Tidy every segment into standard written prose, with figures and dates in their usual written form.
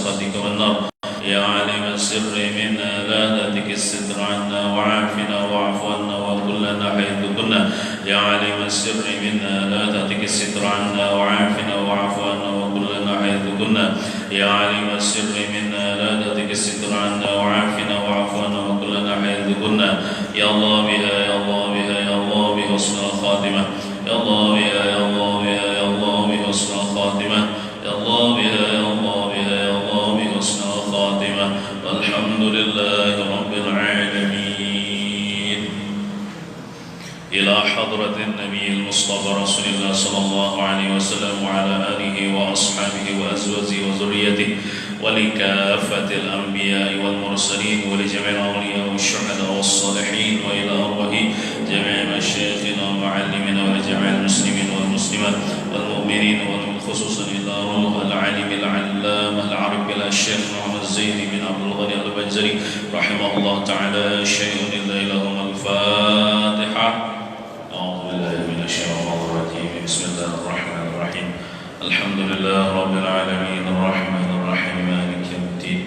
سخطك والنار يا عالم السر منا لا تتك الستر عنا وعافنا واعف عنا وكلنا حيث كنا يا عالم السر منا لا تتك الستر عنا وعافنا واعف عنا وكلنا حيث كنا يا عالم السر منا لا تتك الستر عنا وعافنا واعف عنا وكلنا حيث كنا يا الله بها يا الله بها يا الله بحسن الخاتمة يا الله بها يا الله بها يا الله بحسن الخاتمة يا الله بها يا الله بها يا الله بحسن الخاتمة والحمد لله رب العالمين. إلى حضرة النبي المصطفى رسول الله صلى الله عليه وسلم وعلى آله وأصحابه وأزواجه وذريته ولكافة الأنبياء والمرسلين ولجميع الأولياء والشهداء والصالحين وإلى أرواح جميع مشايخنا ومعلمنا ولجميع المسلمين والمسلمات والمؤمنين خصوصا إلى روح العالم العلامة العارف بالله الشيخ محمد زين بن عبد الغني البنجري رحمه الله تعالى شيء إلا لهم الفاتحة. أعوذ بالله من الشيطان الرجيم بسم الله الرحمن الرحيم الحمد لله رب العالمين الرحمن الرحيم مالك يوم الدين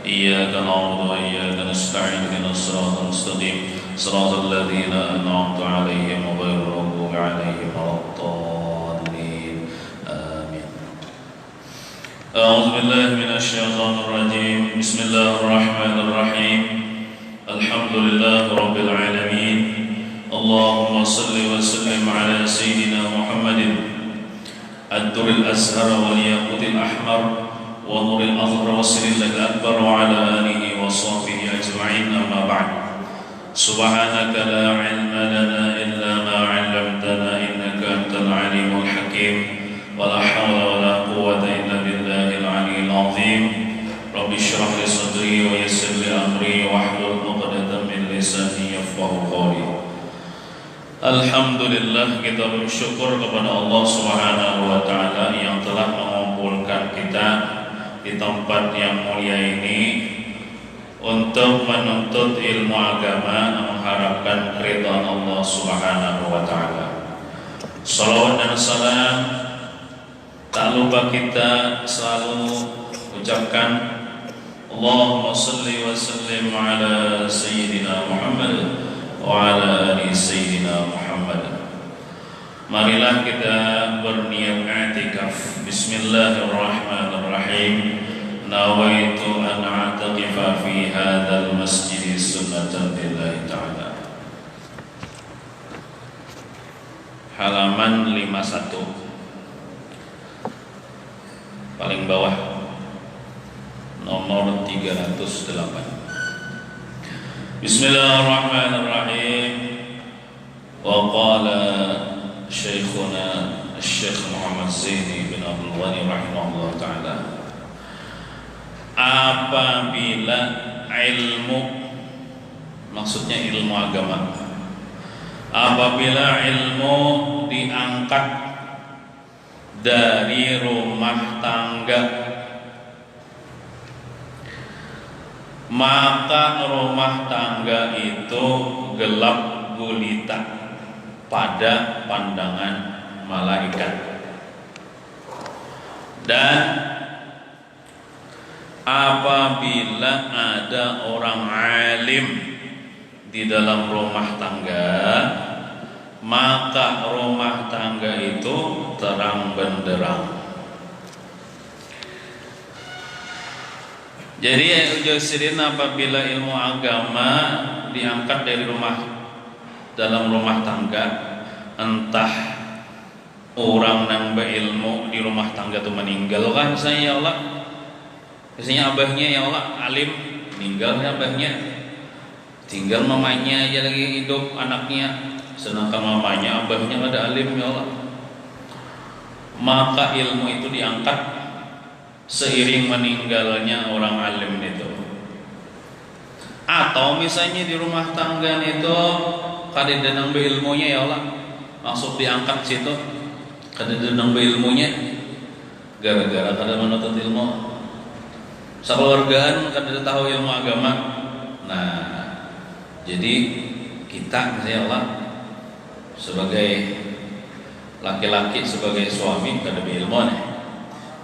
إياك نعبد وإياك نستعين اهدنا الصراط المستقيم صراط الذين أنعمت عليهم غير المغضوب عليهم ولا الضالين آمين. أعوذ بالله من الشيطان الرجيم بسم الله الرحمن الرحيم الحمد لله رب العالمين اللهم صل وسلم على سيدنا محمد الدر الأزهر والياقوت الأحمر ونور الأظهر والسر الأكبر وعلى آله وصحبه أجمعين أما بعد سبحانك لا علم لنا إلا ما علمتنا إنك أنت العليم الحكيم ولا حول ولا قوة إلا بالله العلي العظيم رب اشرح لي صدري ويسر لي أمري واحلل عقدة من لساني يفقهوا قولي. Alhamdulillah, kita bersyukur kepada Allah Subhanahu wa taala yang telah mengumpulkan kita di tempat yang mulia ini untuk menuntut ilmu agama, mengharapkan keridhaan Allah Subhanahu wa taala. Salawat dan salam tak lupa kita selalu ucapkan Allahumma salli wa sallim ala sayyidina Muhammad wa ala ali sayyidina Muhammad. Marilah kita berniat i'tikaf. Bismillahirrahmanirrahim. Nawaitu an a'taqifa fi hadzal masjid sunnatan lillahi ta'ala. Halaman 51 paling bawah nomor 308. Bismillahirrahmanirrahim. Wa qala Syekhuna Syekh Muhammad Zaini bin Abdul Ghani rahimahullah ta'ala, apabila ilmu, maksudnya ilmu agama, apabila ilmu diangkat dari rumah tangga, maka rumah tangga itu gelap gulita pada pandangan malaikat. Dan apabila ada orang alim di dalam rumah tangga, maka rumah tangga itu terang benderang. Jadi ujusirin apabila ilmu agama diangkat dari dalam rumah tangga, entah orang nambah ilmu di rumah tangga itu meninggal kan misalnya, ya Allah, biasanya abahnya ya Allah alim, meninggalnya abahnya, tinggal mamanya aja lagi hidup anaknya, sedangkan mamanya abahnya ada alim, ya Allah, maka ilmu itu diangkat seiring meninggalnya orang alim itu. Atau misalnya di rumah tangga itu kadang-kadang ilmunya, ya Allah, maksud diangkat situ kadang-kadang ilmunya gara-gara kadang menuntut ilmu, sekeluargaan kadang tahu ilmu agama. Nah, jadi kita misalnya, Allah, sebagai laki-laki, sebagai suami kadang ilmu nih,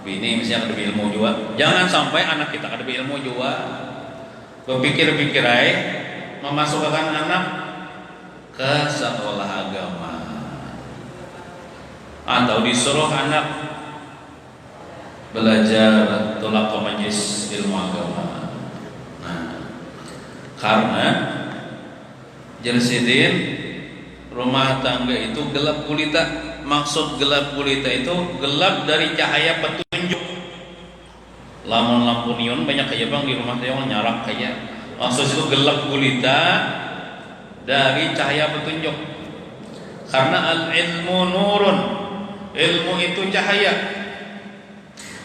bini misalnya kada ilmu juga. Jangan sampai anak kita kada ilmu juga. Berpikir-pikir memasukkan anak ke sekolah agama atau disuruh anak belajar tolak ke majlis ilmu agama. Nah, karena Jelsidin rumah tangga itu gelap gulita. Maksud gelap gulita itu gelap dari cahaya petunjuk. Lamun lampu neon banyak kayak bang di rumah saya nyarak kayak. Maksud itu gelap gulita dari cahaya petunjuk. Karena al-ilmu nurun. Ilmu itu cahaya.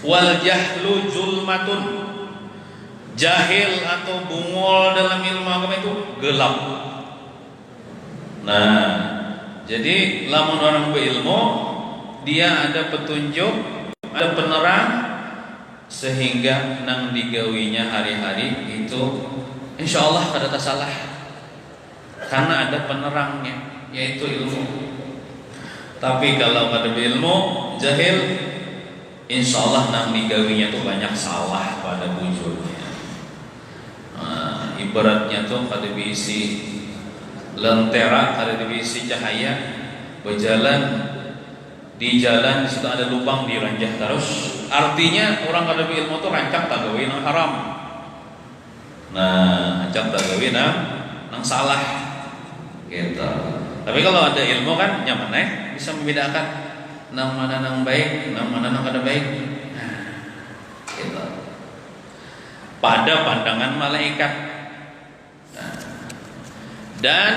Wal jahlu zulmatun. Jahil atau bungol dalam ilmu agama itu gelap. Nah, jadi lamun orang berilmu dia ada petunjuk, ada penerang sehingga nang digawinya hari-hari itu insyaallah kada salah. Karena ada penerangnya yaitu ilmu. Tapi kalau kada berilmu, jahil, insyaallah nang digawinya tuh banyak salah pada bujurnya. Nah, ibaratnya tuh kada diisi lentera, kada diisi cahaya, berjalan di jalan di situ ada lubang diranjah terus. Artinya orang kada berilmu tuh rancak tak gawe nang haram. Nah, rancak tak gawe nang salah. Gitu. Tapi kalau ada ilmu kan nyaman bisa membedakan nang mana nang baik, nang mana nang kada baik. Nah, gitu. Pada pandangan malaikat. Nah, dan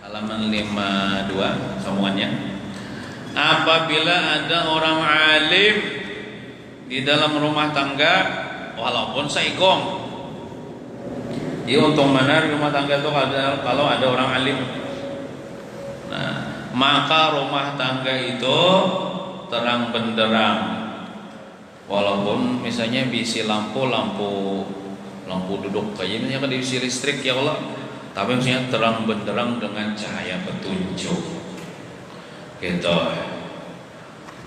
halaman 52 sambungannya, apabila ada orang alim di dalam rumah tangga walaupun saigong. Jadi untung mana rumah tangga itu kalau ada orang alim. Nah, maka rumah tangga itu terang benderang. Walaupun misalnya bisi lampu duduk kayak misalnya kan diisi listrik ya Allah, tapi misalnya terang benderang dengan cahaya petunjuk. Gitu.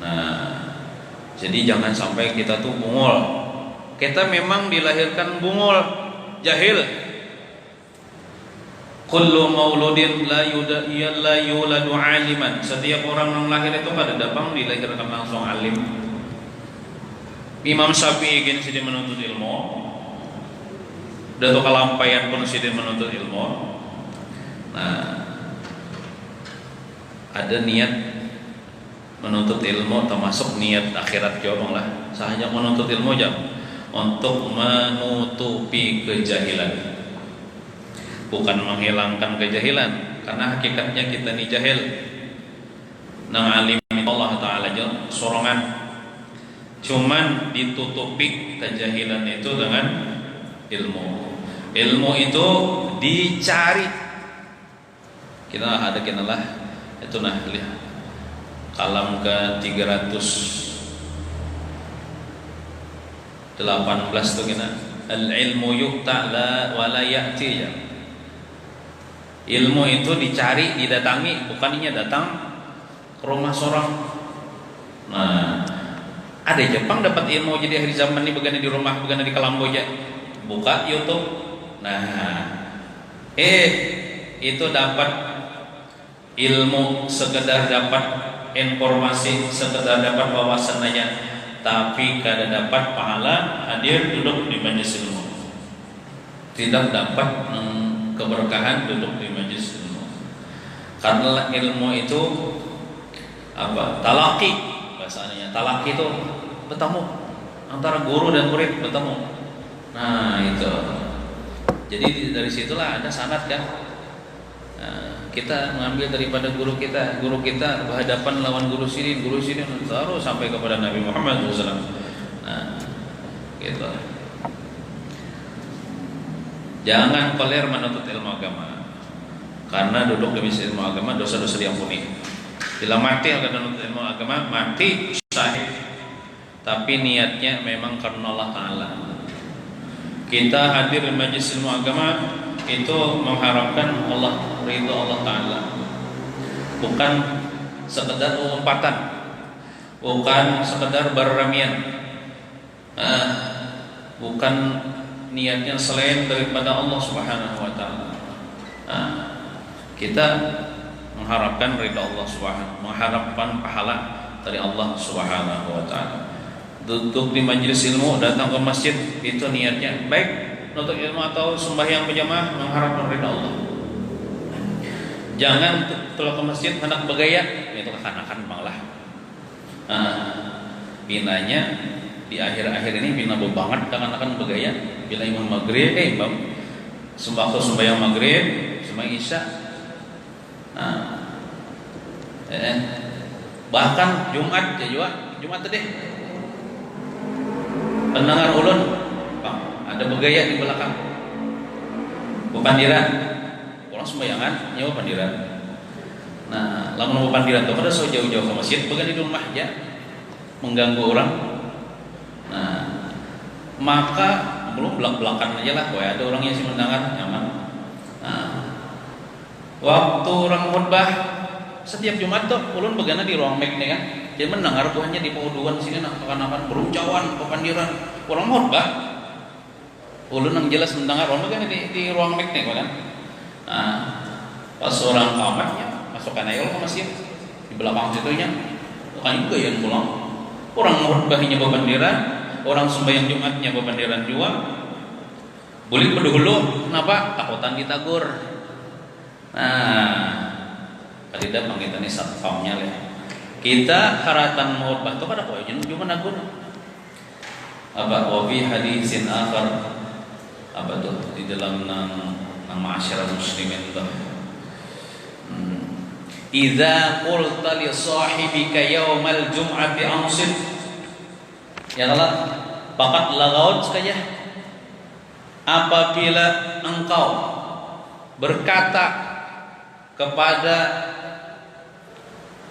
Nah, jadi jangan sampai kita tuh bungol. Kita memang dilahirkan bungol, jahil. Kullu mauludin la yuladu aliman. Setiap orang yang lahir itu pada datang dilahirkan langsung alim. Imam Syafi'i gini sedih menuntut ilmu. Datuk Kalampayan pun sedih menuntut ilmu. Nah, ada niat menuntut ilmu termasuk niat akhirat jawab lah. Sahaja menuntut ilmu jam untuk menutupi kejahilan. Bukan menghilangkan kejahilan, karena hakikatnya kita ni jahil. Nang alim Allah Ta'ala aja sorongan. Cuman ditutupi kejahilan itu dengan ilmu. Ilmu itu dicari. Kita ada kenalah itu nah lihat kalam ke 318 tuh kena al-ilmu yuqta la wala ya'ti ya. Ilmu itu dicari, didatangi, bukannya datang ke rumah seorang. Nah, ada Jepang dapat ilmu jadi akhir zaman ini begini di rumah, begini di Kamboja. Buka YouTube. Nah, itu dapat ilmu sekedar dapat informasi, sekedar dapat wawasan aja, tapi kada dapat pahala hadir duduk di majelis ilmu. Tidak dapat keberkahan duduk di majelis ilmu. Karena ilmu itu apa? Talaki bahasanya. Talaki itu bertemu antara guru dan murid bertemu. Nah, itu. Jadi dari situlah ada sanad kan. Nah, kita mengambil daripada guru kita berhadapan lawan guru sini terus sampai kepada Nabi Muhammad SAW. Nah, gitu. Jangan koler menuntut ilmu agama, karena duduk di majelis ilmu agama dosa-dosa diampuni. Bila mati akan menuntut ilmu agama, mati syahid. Tapi niatnya memang karena Allah Ta'ala. Kita hadir di majelis ilmu agama itu mengharapkan Allah, ridha Allah Ta'ala, bukan sekedar umpatan. bukan sekedar berramian, bukan niatnya selain daripada Allah Subhanahu wa taala. Kita mengharapkan ridha Allah Subhanahu, mengharapkan pahala dari Allah Subhanahu wa taala. Duduk di majelis ilmu, datang ke masjid, itu niatnya baik untuk ilmu atau sembahyang berjamaah mengharapkan ridha Allah. Jangan kalau ke masjid hendak bergaya, itu kekanakan bang lah. Binanya di akhir-akhir ini bina banget kekanakan bergaya. Bila imam maghrib, imam sembahyang maghrib, sembahyang isya. Bahkan Jumat ya juga, Jumat tadi pendengar ulun, bang, ada bergaya di belakang. Pepandiran, orang sembayangan nyawa pandiran. Nah, lamun pepandiran tuh pada so jauh-jauh ke masjid, bukan di rumah ya, mengganggu orang. Nah, maka belum belak-belakan aja lah, ada orang yang sih mendengar nyaman. Nah, waktu orang khutbah setiap Jumat tuh ulun begana di ruang mic nih kan. Dia mendengar tuhannya di pauduan sini akan berucawan pepandiran orang khutbah. Ulun yang jelas mendengar orang begana di ruang mic nih kan. Nah, pas orang kamarnya masukkan aja ke masjid di belakang situnya. Bukan juga yang pulang. Orang khutbahnya pepandiran, orang sembahyang Jumatnya pepandiran juga. Boleh berdahulu, kenapa? Takutan ditagur. Nah, kadida panggitane satpamnya lah. Kita haratan khutbah itu kada koyo cuma nagun. Apa wafi hadisin akhar apa tuh di dalam nama masyarakat muslimin tuh. Idza qulta li sahibika yaumal jum'ati ansit. Ya Allah, bakat lagaut saja. Apabila engkau berkata kepada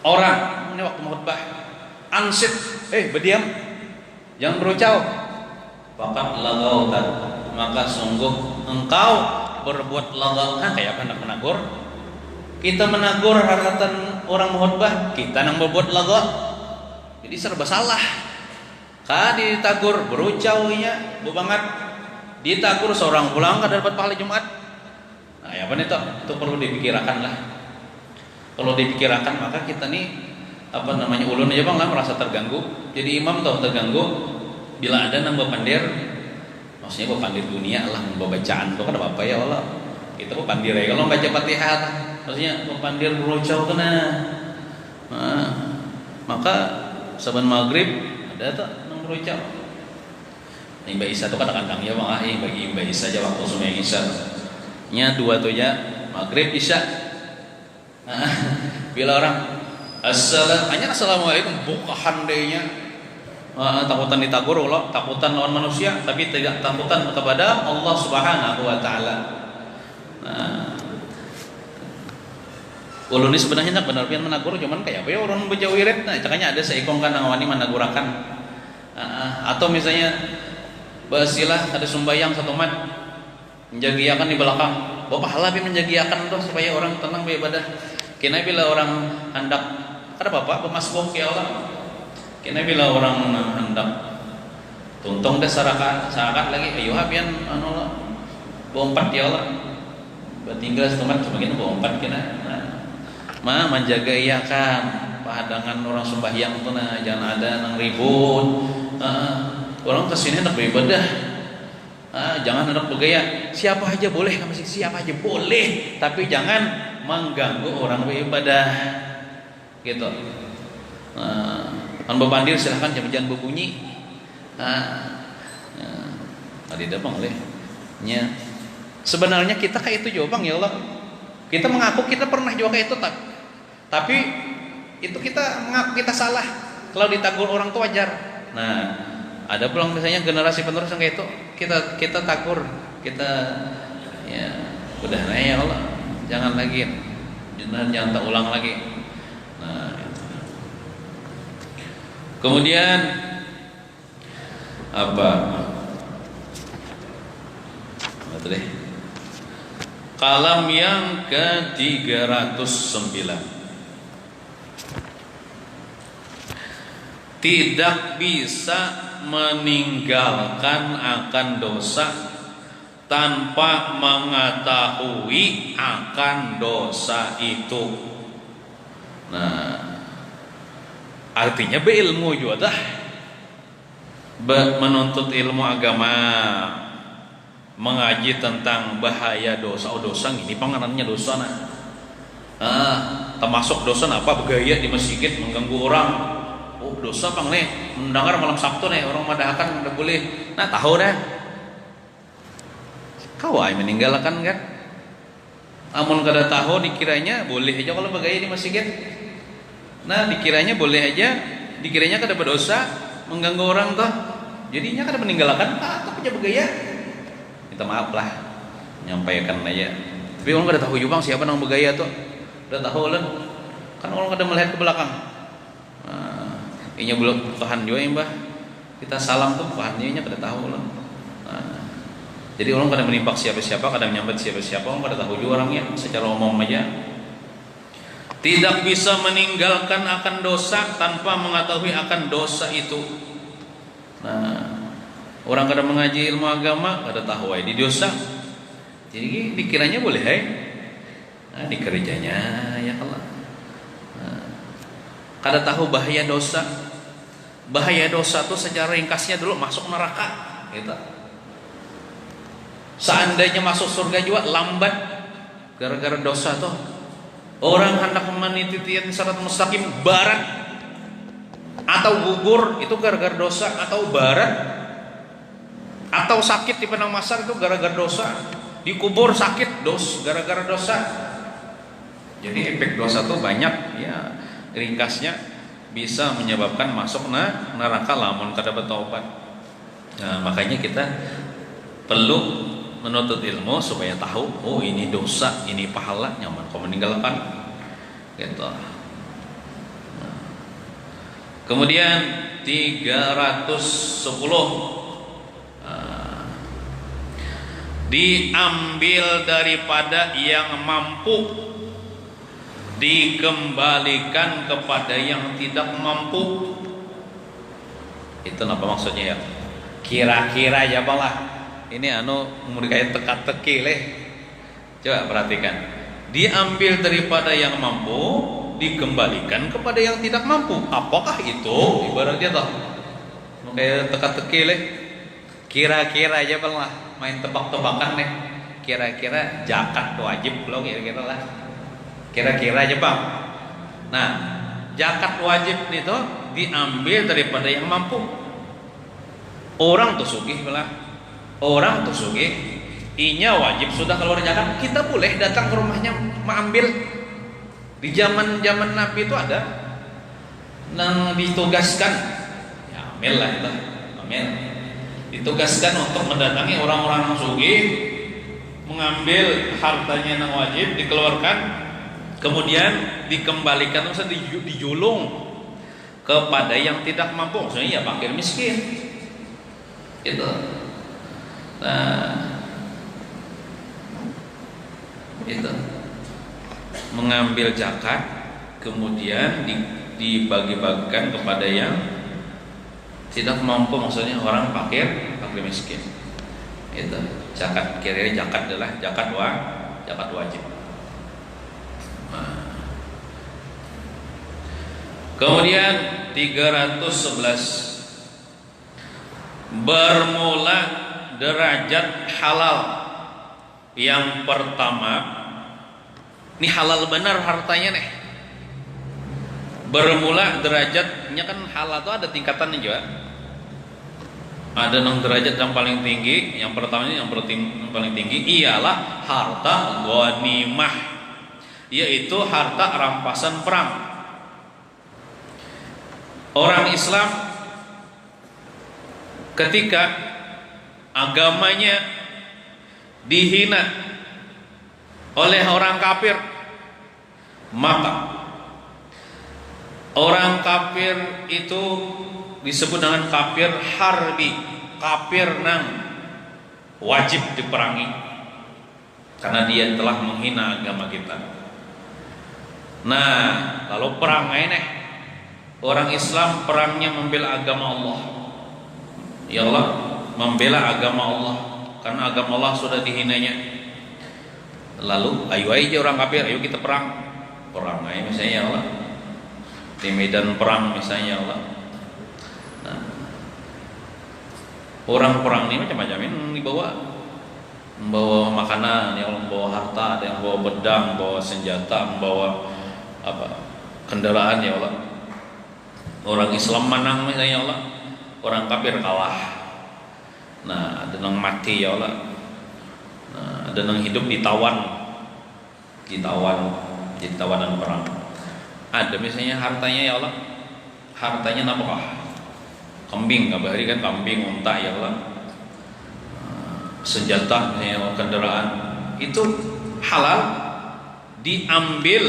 orang ini waktu khutbah, ansit, berdiam, jangan berucap. Bakat lagautan, maka sungguh engkau berbuat lagaut. Kayak apa nak menagur? Kita menagur haratan orang khutbah, kita nang berbuat lagaut. Jadi serba salah. Ditagur berucapnya, bu banget. Ditagur seorang pulang kada dapat pahala Jumat. Nah, ya apa nih itu perlu dipikirkan lah. Kalau dipikirkan maka kita nih ulun aja bang lah merasa terganggu. Jadi imam tuh terganggu bila ada nang bepandir, maksudnya bepandir dunia lah, bacaan tuh kan apa ya Allah. Kita bepandir ya kalau baca Fatihah, maksudnya bepandir berucap kena. Nah, maka saban maghrib ada tuh nang berucap. Mbak Isa tuh kadang-kadang ya bang bagi Mbak Isa aja waktu sembahyang Isya. Nya dua tuh ya maghrib Isya. Nah, bila orang assalamualaikum bukahan dehnya takutan ditagur Allah, takutan lawan manusia tapi tidak takutan kepada Allah Subhanahu wa taala. Nah, ulun ini sebenarnya nak benar pian menagur cuman kayak apa ya orang baca wirid. Nah, cakanya ada seikong kan ngawani menagurakan. Atau misalnya basilah ada sembahyang satu mat menjagiakan di belakang. Bapak halah menjagiakan tuh supaya orang tenang beribadah. Kena bila orang hendak ada bapak pemasbuk ya Allah. Kena bila orang hendak tuntung dah sarakat lagi ayo hapian bompat ya Allah. Tinggal setemat semakin bompat kena. Menjaga iakan padangan orang sembahyang tuh jangan ada nang ribut. Orang kesini hendak beribadah. Jangan hendak bergaya. Siapa aja boleh ke masjid, siapa aja boleh, tapi jangan mengganggu orang beribadah. Gitu. Kan bepandir silahkan jangan berbunyi. Tadi dah bang nya. Sebenarnya kita kayak itu juga bang ya Allah. Kita mengaku kita pernah juga kayak itu tapi itu kita mengaku kita salah. Kalau ditagur orang tuh wajar. Nah, ada pulang misalnya generasi penerus yang kayak itu kita takur, kita ya udah ya Allah jangan lagi, jangan tak ulang lagi. Nah, kemudian apa deh kalam yang ke 309 tidak bisa meninggalkan akan dosa tanpa mengetahui akan dosa itu. Nah, artinya berilmu juga dah, menuntut ilmu agama, mengaji tentang bahaya dosa. Oh, dosa ini panganannya dosa nah. Termasuk dosa apa? Begaya di masjid mengganggu orang. Oh, dosa pang nih mendengar malam Sabtu nih orang madahakan udah boleh. Nah, tahu dah. Kau ay meninggalkan kan? Amun kada tahu dikiranya boleh aja kalau begaya di masjid. Nah, dikiranya boleh aja, dikiranya kada berdosa, mengganggu orang toh. Jadinya kada meninggalkan atau punya begaya. Minta maaf lah, nyampaikan aja. Tapi orang kada tahu juga siapa nang begaya tuh. Udah tahu lah. Kan orang kada melihat ke belakang. Inya belum Tuhan juga ya mbah. Kita salam tuh Tuhannya kada tahu lah. Jadi orang kadang menimpak siapa-siapa, kadang menyambat siapa-siapa, orang pada tahu juga orangnya secara umum aja. Tidak bisa meninggalkan akan dosa tanpa mengetahui akan dosa itu. Nah, orang kadang mengaji ilmu agama, kada tahu di dosa. Jadi dikiranya boleh nah, di kerjanya ya Allah. Nah, kada tahu bahaya dosa. Bahaya dosa tuh secara ringkasnya dulu masuk neraka, gitu. Seandainya masuk surga juga lambat gara-gara dosa tuh. Orang hendak menititian syarat mustaqim barat atau gugur itu gara-gara dosa, atau barat atau sakit di penang masar itu gara-gara dosa, dikubur sakit gara-gara dosa. Jadi efek dosa tuh banyak ya, ringkasnya bisa menyebabkan masuk neraka lamun kada bertaubat. Nah, makanya kita perlu menuntut ilmu supaya tahu, oh ini dosa, ini pahala, nyaman kau meninggalkan, gitu. Nah. Kemudian 310 diambil daripada yang mampu, dikembalikan kepada yang tidak mampu. Itu apa maksudnya ya? Kira-kira ya balah. Ini mereka teka-teki leh. Coba perhatikan. Diambil daripada yang mampu, dikembalikan kepada yang tidak mampu. Apakah itu? Ibaratnya toh kayak teka-teki leh. Kira-kira aja lah, main tebak-tebakan nih. Kira-kira zakat wajib lo kira-kira lah. Kira-kira aja Bang. Nah, zakat wajib itu diambil daripada yang mampu. Orang tuh sugih belah. Orang tuh sugih, inya wajib sudah keluar zakat, kita boleh datang ke rumahnya mengambil. Di zaman Nabi itu ada yang ditugaskan, ya ambil lah itu, ambil. Ditugaskan untuk mendatangi orang-orang yang sugih, mengambil hartanya yang wajib dikeluarkan, kemudian dikembalikan, maksudnya dijulung kepada yang tidak mampu, maksudnya ya fakir miskin, itu. Nah, itu mengambil zakat kemudian dibagi-bagikan kepada yang tidak mampu, maksudnya orang fakir miskin. Itu zakat, kira-kira zakat adalah zakat wajib. Nah. Kemudian 311 bermula derajat halal. Yang pertama, ini halal benar hartanya nih. Bermula derajatnya kan halal itu ada tingkatannya juga. Ada yang derajat yang paling tinggi. Yang pertamanya yang paling tinggi ialah harta ghanimah, yaitu harta rampasan perang. Orang Islam ketika agamanya dihina oleh orang kafir, maka orang kafir itu disebut dengan kafir harbi, kafir nang wajib diperangi karena dia telah menghina agama kita. Nah, kalau perang ini Orang Islam perangnya membela agama Allah. Ya Allah, membela agama Allah, karena agama Allah sudah dihinanya. Lalu ayo aja orang kafir, ayo kita perang aja misalnya, ya Allah, di medan perang misalnya, ya Allah. Nah, orang perang ini macam-macam, ini membawa makanan, yang membawa harta, ada yang membawa pedang, membawa senjata, membawa kendaraan, ya Allah. Orang Islam menang misalnya, ya Allah, orang kafir kalah. Nah, ada yang mati, ya Allah. Nah, ada yang hidup ditawan jadi tawanan perang. Ada misalnya hartanya, ya Allah, hartanya nafkah, kambing, kabari kan kambing, unta, ya Allah. Senjata misalnya, kendaraan, itu halal diambil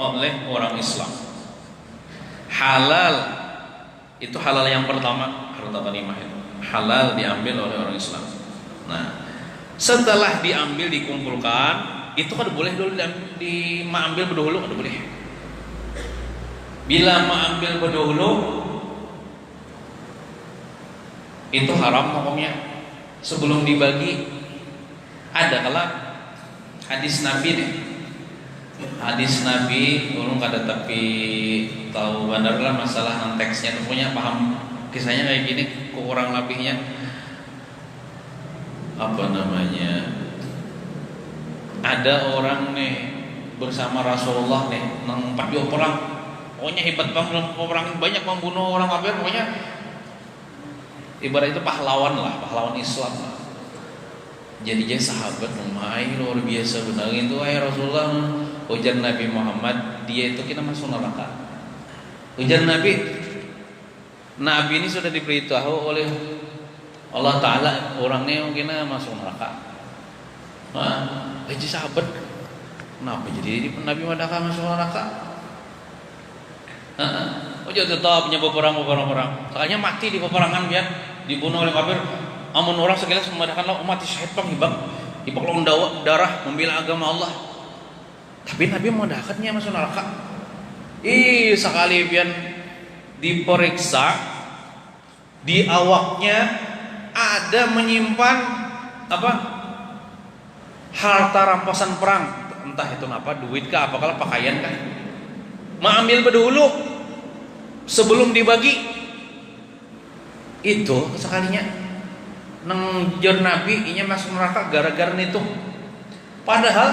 oleh orang Islam. Halal itu halal yang pertama, harta ghanimah itu halal diambil oleh orang Islam. Nah, setelah diambil dikumpulkan, itu kan boleh dulu diambil berdahulu, kan boleh. Bila mengambil berdahulu itu haram hukumnya. Sebelum dibagi, ada kala hadis Nabi nih. Hadis Nabi ulun kada tapi tahu benar lah masalah teksnya, punya paham kisahnya kayak gini, kurang lebihnya apa namanya, ada orang nih bersama Rasulullah nih nang empat perang, pokoknya hebat banget perang, banyak membunuh orang kafir, pokoknya ibarat itu pahlawan lah, pahlawan Islam lah. Jadi dia sahabat lumayan luar biasa benar itu, Rasulullah, ujar Nabi Muhammad, dia itu kita masuk neraka. Ujar Nabi ini sudah diberitahu oleh Allah Ta'ala orangnya mungkin masuk neraka. Nah, jadi sahabat, kenapa jadi Nabi Muhammad masuk neraka? Ujar tetap punya peperang. Soalnya mati di peperangan, biar dibunuh oleh kafir. Amun orang sekilas memadahkanlah umat syahid pang hibak lawan darah membela agama Allah. Tapi Nabi memudahkannya masuk neraka. Sekali pian diperiksa di awaknya ada menyimpan harta rampasan perang, entah itu apa, duit kah, apakah pakaian kah. Mengambil berdahulu sebelum dibagi. Itu sekalinya nang jar Nabi inya masuk neraka gara-gara itu. Padahal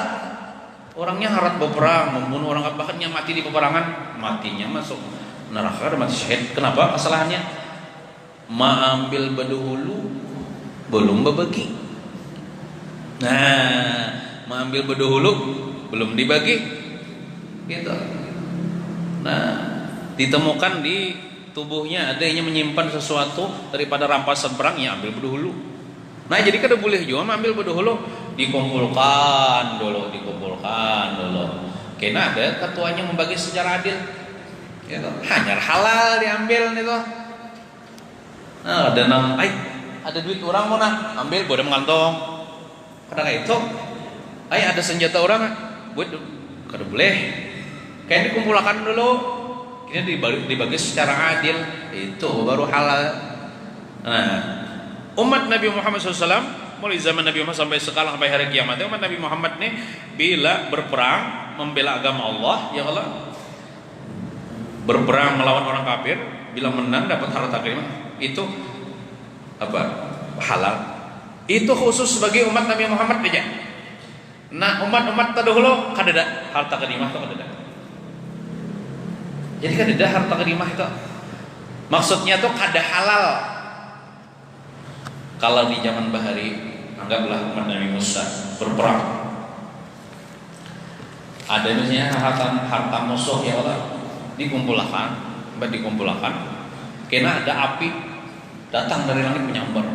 orangnya harat berperang, membunuh orang, bahkan yang mati di peperangan, matinya masuk neraka, mati syahid. Kenapa kesalahannya? Mengambil berdahulu belum berbagi. Nah, mengambil berdahulu belum dibagi, gitu. Nah, ditemukan di tubuhnya ada yang menyimpan sesuatu daripada rampasan perang, ya ambil berdahulu. Nah, jadi kada boleh juga ambil berdahulu, dikumpulkan dulu. Karena ada ketuanya membagi secara adil, gitu. Hanya halal diambil itu. Nah, ada duit orang mau ambil, boleh mengantong. Karena kayak itu, ada senjata orang, buat kada boleh. Kayak dikumpulkan dulu. Ini dibagi secara adil, itu baru halal. Nah, umat Nabi Muhammad SAW mulai zaman Nabi Muhammad sampai sekarang, sampai hari kiamat, umat Nabi Muhammad nih bila berperang membela agama Allah, ya Allah, berperang melawan orang kafir, bila menang dapat harta ghanimah, itu halal. Itu khusus bagi umat Nabi Muhammad aja. Nah, umat-umat terdahulu kada ada harta ghanimah, kada ada. Jadi kan ada harta ghanimah itu. Maksudnya tuh kada halal. Kalau di zaman bahari, anggaplah umat Nabi Musa berperang. Ada misalnya harta musuh, ya Allah, dikumpulkan. Karena ada api datang dari langit menyambar.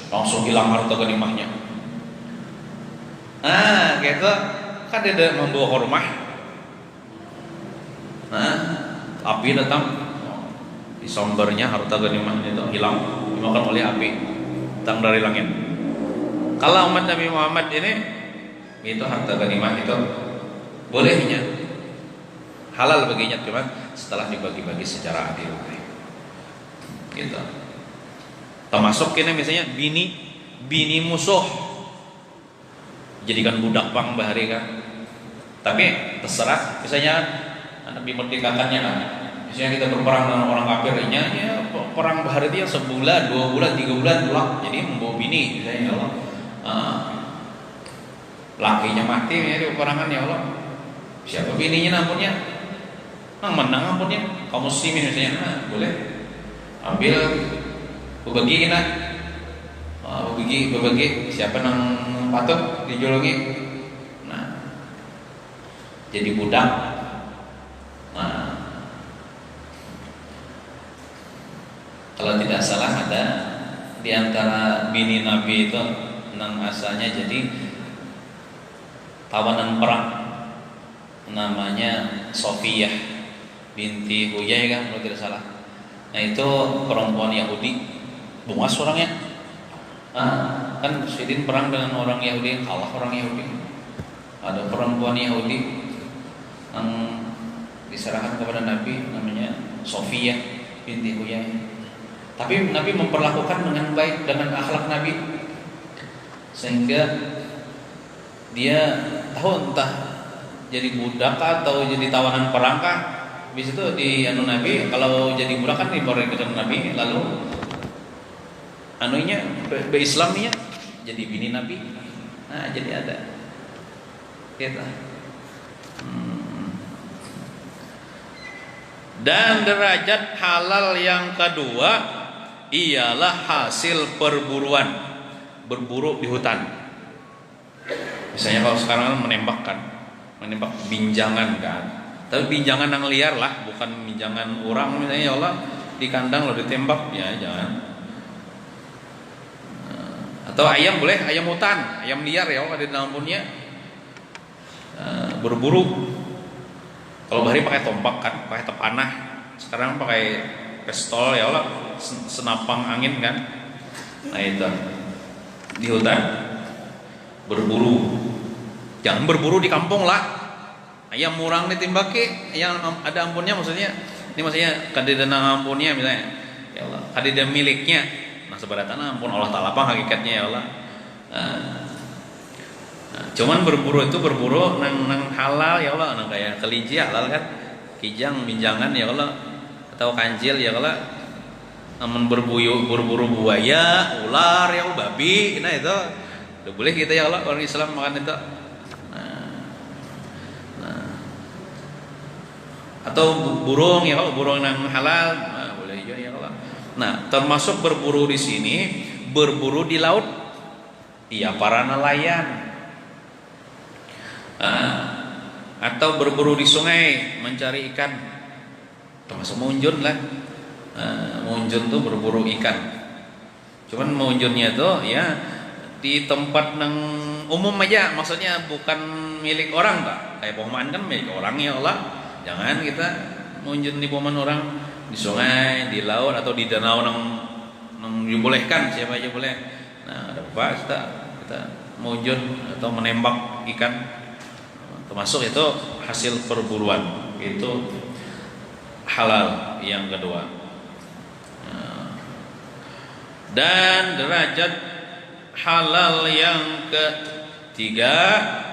Langsung hilang harta ghanimahnya. Nah, gitu kan dia membawa hormah. Nah, api datang, di sumbernya harta ghanimahnya itu hilang, dimakan oleh api datang dari langit. Kalau umat Nabi Muhammad ini, itu harta ghanimah itu bolehnya halal baginya, cuman setelah dibagi-bagi secara adil. Gitu. Termasuk ini misalnya bini musuh jadikan budak pang bahari kan. Tapi terserah, misalnya Nabi merdekakannya kan. Misalnya kita berperang dengan orang kafir, ya perang bahari itu ya sebulan, 2 bulan, 3 bulan pulang. Jadi membawa bini misalnya ya Allah. Lakinya mati ya di peperangan ya Allah. Siapa bininya nampunnya? Menang ampunnya. Kaum muslimin misalnya, boleh ambil berbagi nak. Berbagi siapa nang patut dijologi. Nah, jadi budak. Nah, kalau tidak salah ada di antara bini Nabi itu nang asalnya jadi tawanan perang, namanya Sofiyah binti Huyai kan kalau tidak salah. Nah itu perempuan Yahudi, bungas orangnya. Kan Sidin perang dengan orang Yahudi, kalah orang Yahudi. Ada perempuan Yahudi yang diserahkan kepada Nabi, namanya Sofiyah binti Huyai. Tapi Nabi memperlakukan dengan baik, dengan akhlak Nabi, sehingga dia tahu entah jadi budak atau jadi tawanan perang kah. Habis itu di Nabi kalau jadi budak kan diperintahkan Nabi, lalu Islamnya jadi bini Nabi. Nah, jadi ada gitu. Dan derajat halal yang kedua ialah hasil perburuan, berburu di hutan. Misalnya kalau sekarang menembak binjangan kan. Tapi binjangan yang liar lah, bukan binjangan orang misalnya ya Allah di kandang lo ditembak ya jangan. Atau ayam boleh, ayam hutan, ayam liar ya Allah di dalam punnya berburu. Kalau bahari pakai tombak kan, pakai tepanah. Sekarang pakai pistol ya Allah, senapang angin kan. Nah itu di hutan berburu. Jangan berburu di kampung lah. Ayam murang ditimbaki, yang ada ampunnya maksudnya. Ini maksudnya kadidana ampunnya misalnya. Ya Allah, kadidana miliknya. Nah sebaratana ampun Allah Taala apa hakikatnya ya Allah. Cuman berburu itu berburu nang halal ya Allah, nang kayak kelinci halal kan. Kijang binjangan ya Allah, atau kancil ya Allah. Namun berburu buaya, ular ya Allah, babi, nah itu udah boleh kita ya Allah orang Islam makan itu. Atau burung ya kalau burung yang halal boleh juga ya Allah. Nah termasuk berburu di sini, berburu di laut, iya para nelayan. Atau berburu di sungai mencari ikan, termasuk munjun lah. Munjun tuh berburu ikan. Cuman munjunnya tuh ya di tempat yang umum aja, maksudnya bukan milik orang tak. Kayak pohon kan milik orang ya Allah. Jangan kita munjun di poman orang, di sungai, di laut atau di danau yang dibolehkan, siapa aja boleh. Nah, ada apa kita munjun atau menembak ikan, termasuk itu hasil perburuan, itu halal yang kedua. Dan derajat halal yang ketiga,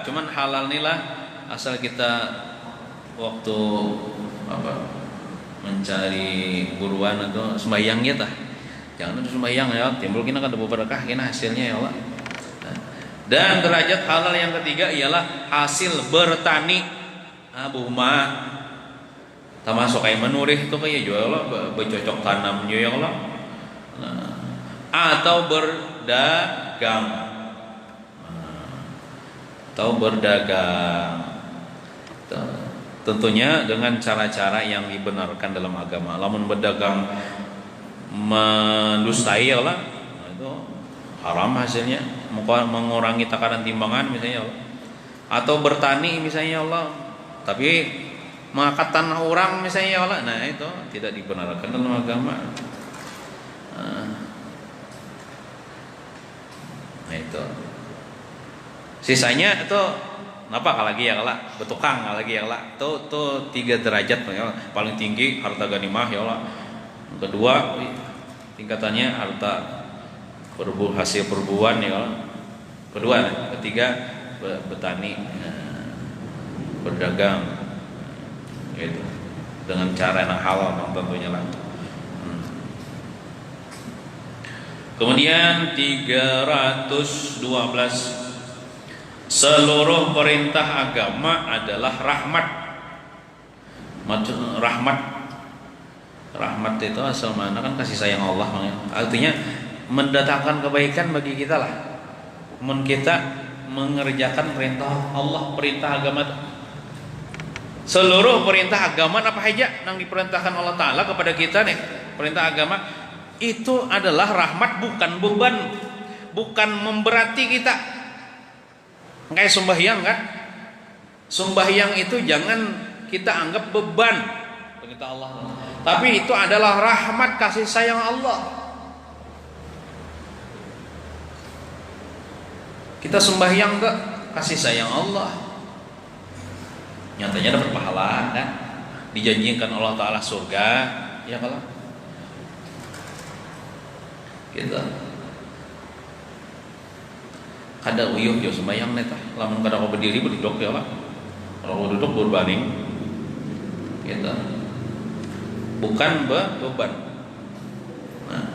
cuman halal inilah asal kita waktu mencari buruan atau sembahyang ya tah. Jangan itu sembahyang ya, timbul kena kada berkah kena hasilnya ya Allah. Dan derajat halal yang ketiga ialah hasil bertani. Buma termasuk kayak menurih itu kayak jual Allah, bercocok tanam ya Allah. Atau berdagang. Tentunya dengan cara-cara yang dibenarkan dalam agama. Lamun berdagang mendustai ya Allah, itu haram hasilnya, mengurangi takaran timbangan misalnya ya Allah. Atau bertani misalnya ya Allah, tapi mengangkat tanah orang misalnya ya Allah, nah itu tidak dibenarkan dalam agama. Nah itu sisanya itu Napa lagi ya Allah? Betukang lagi ya Allah. Tuh 3 derajat ya. Paling tinggi harta ganimah ya Allah. Kedua tingkatannya harta hasil perburuan ya Allah. Kedua, ketiga petani, berdagang gitu. Dengan cara yang halal tentunya lah. Kemudian 312, seluruh perintah agama adalah rahmat. Rahmat itu asal mana kan kasih sayang Allah. Artinya mendatangkan kebaikan bagi kita lah. Kita mengerjakan perintah Allah, perintah agama. Seluruh perintah agama apa aja yang diperintahkan Allah Ta'ala kepada kita nih, perintah agama itu adalah rahmat, bukan beban, bukan memberati kita. Kayak sembahyang kan, sembahyang itu jangan kita anggap beban perintah Allah, tapi itu adalah rahmat, kasih sayang Allah. Kita sembahyang ke kasih sayang Allah, nyatanya dapat pahala kan, dijanjikan Allah Ta'ala surga ya kalau gitu. Kada uyuh yo sembahyang neta, lamun kada kau berdiri berduduk ya lah, kalau duduk berbaring gitu, bukan beban. Nah,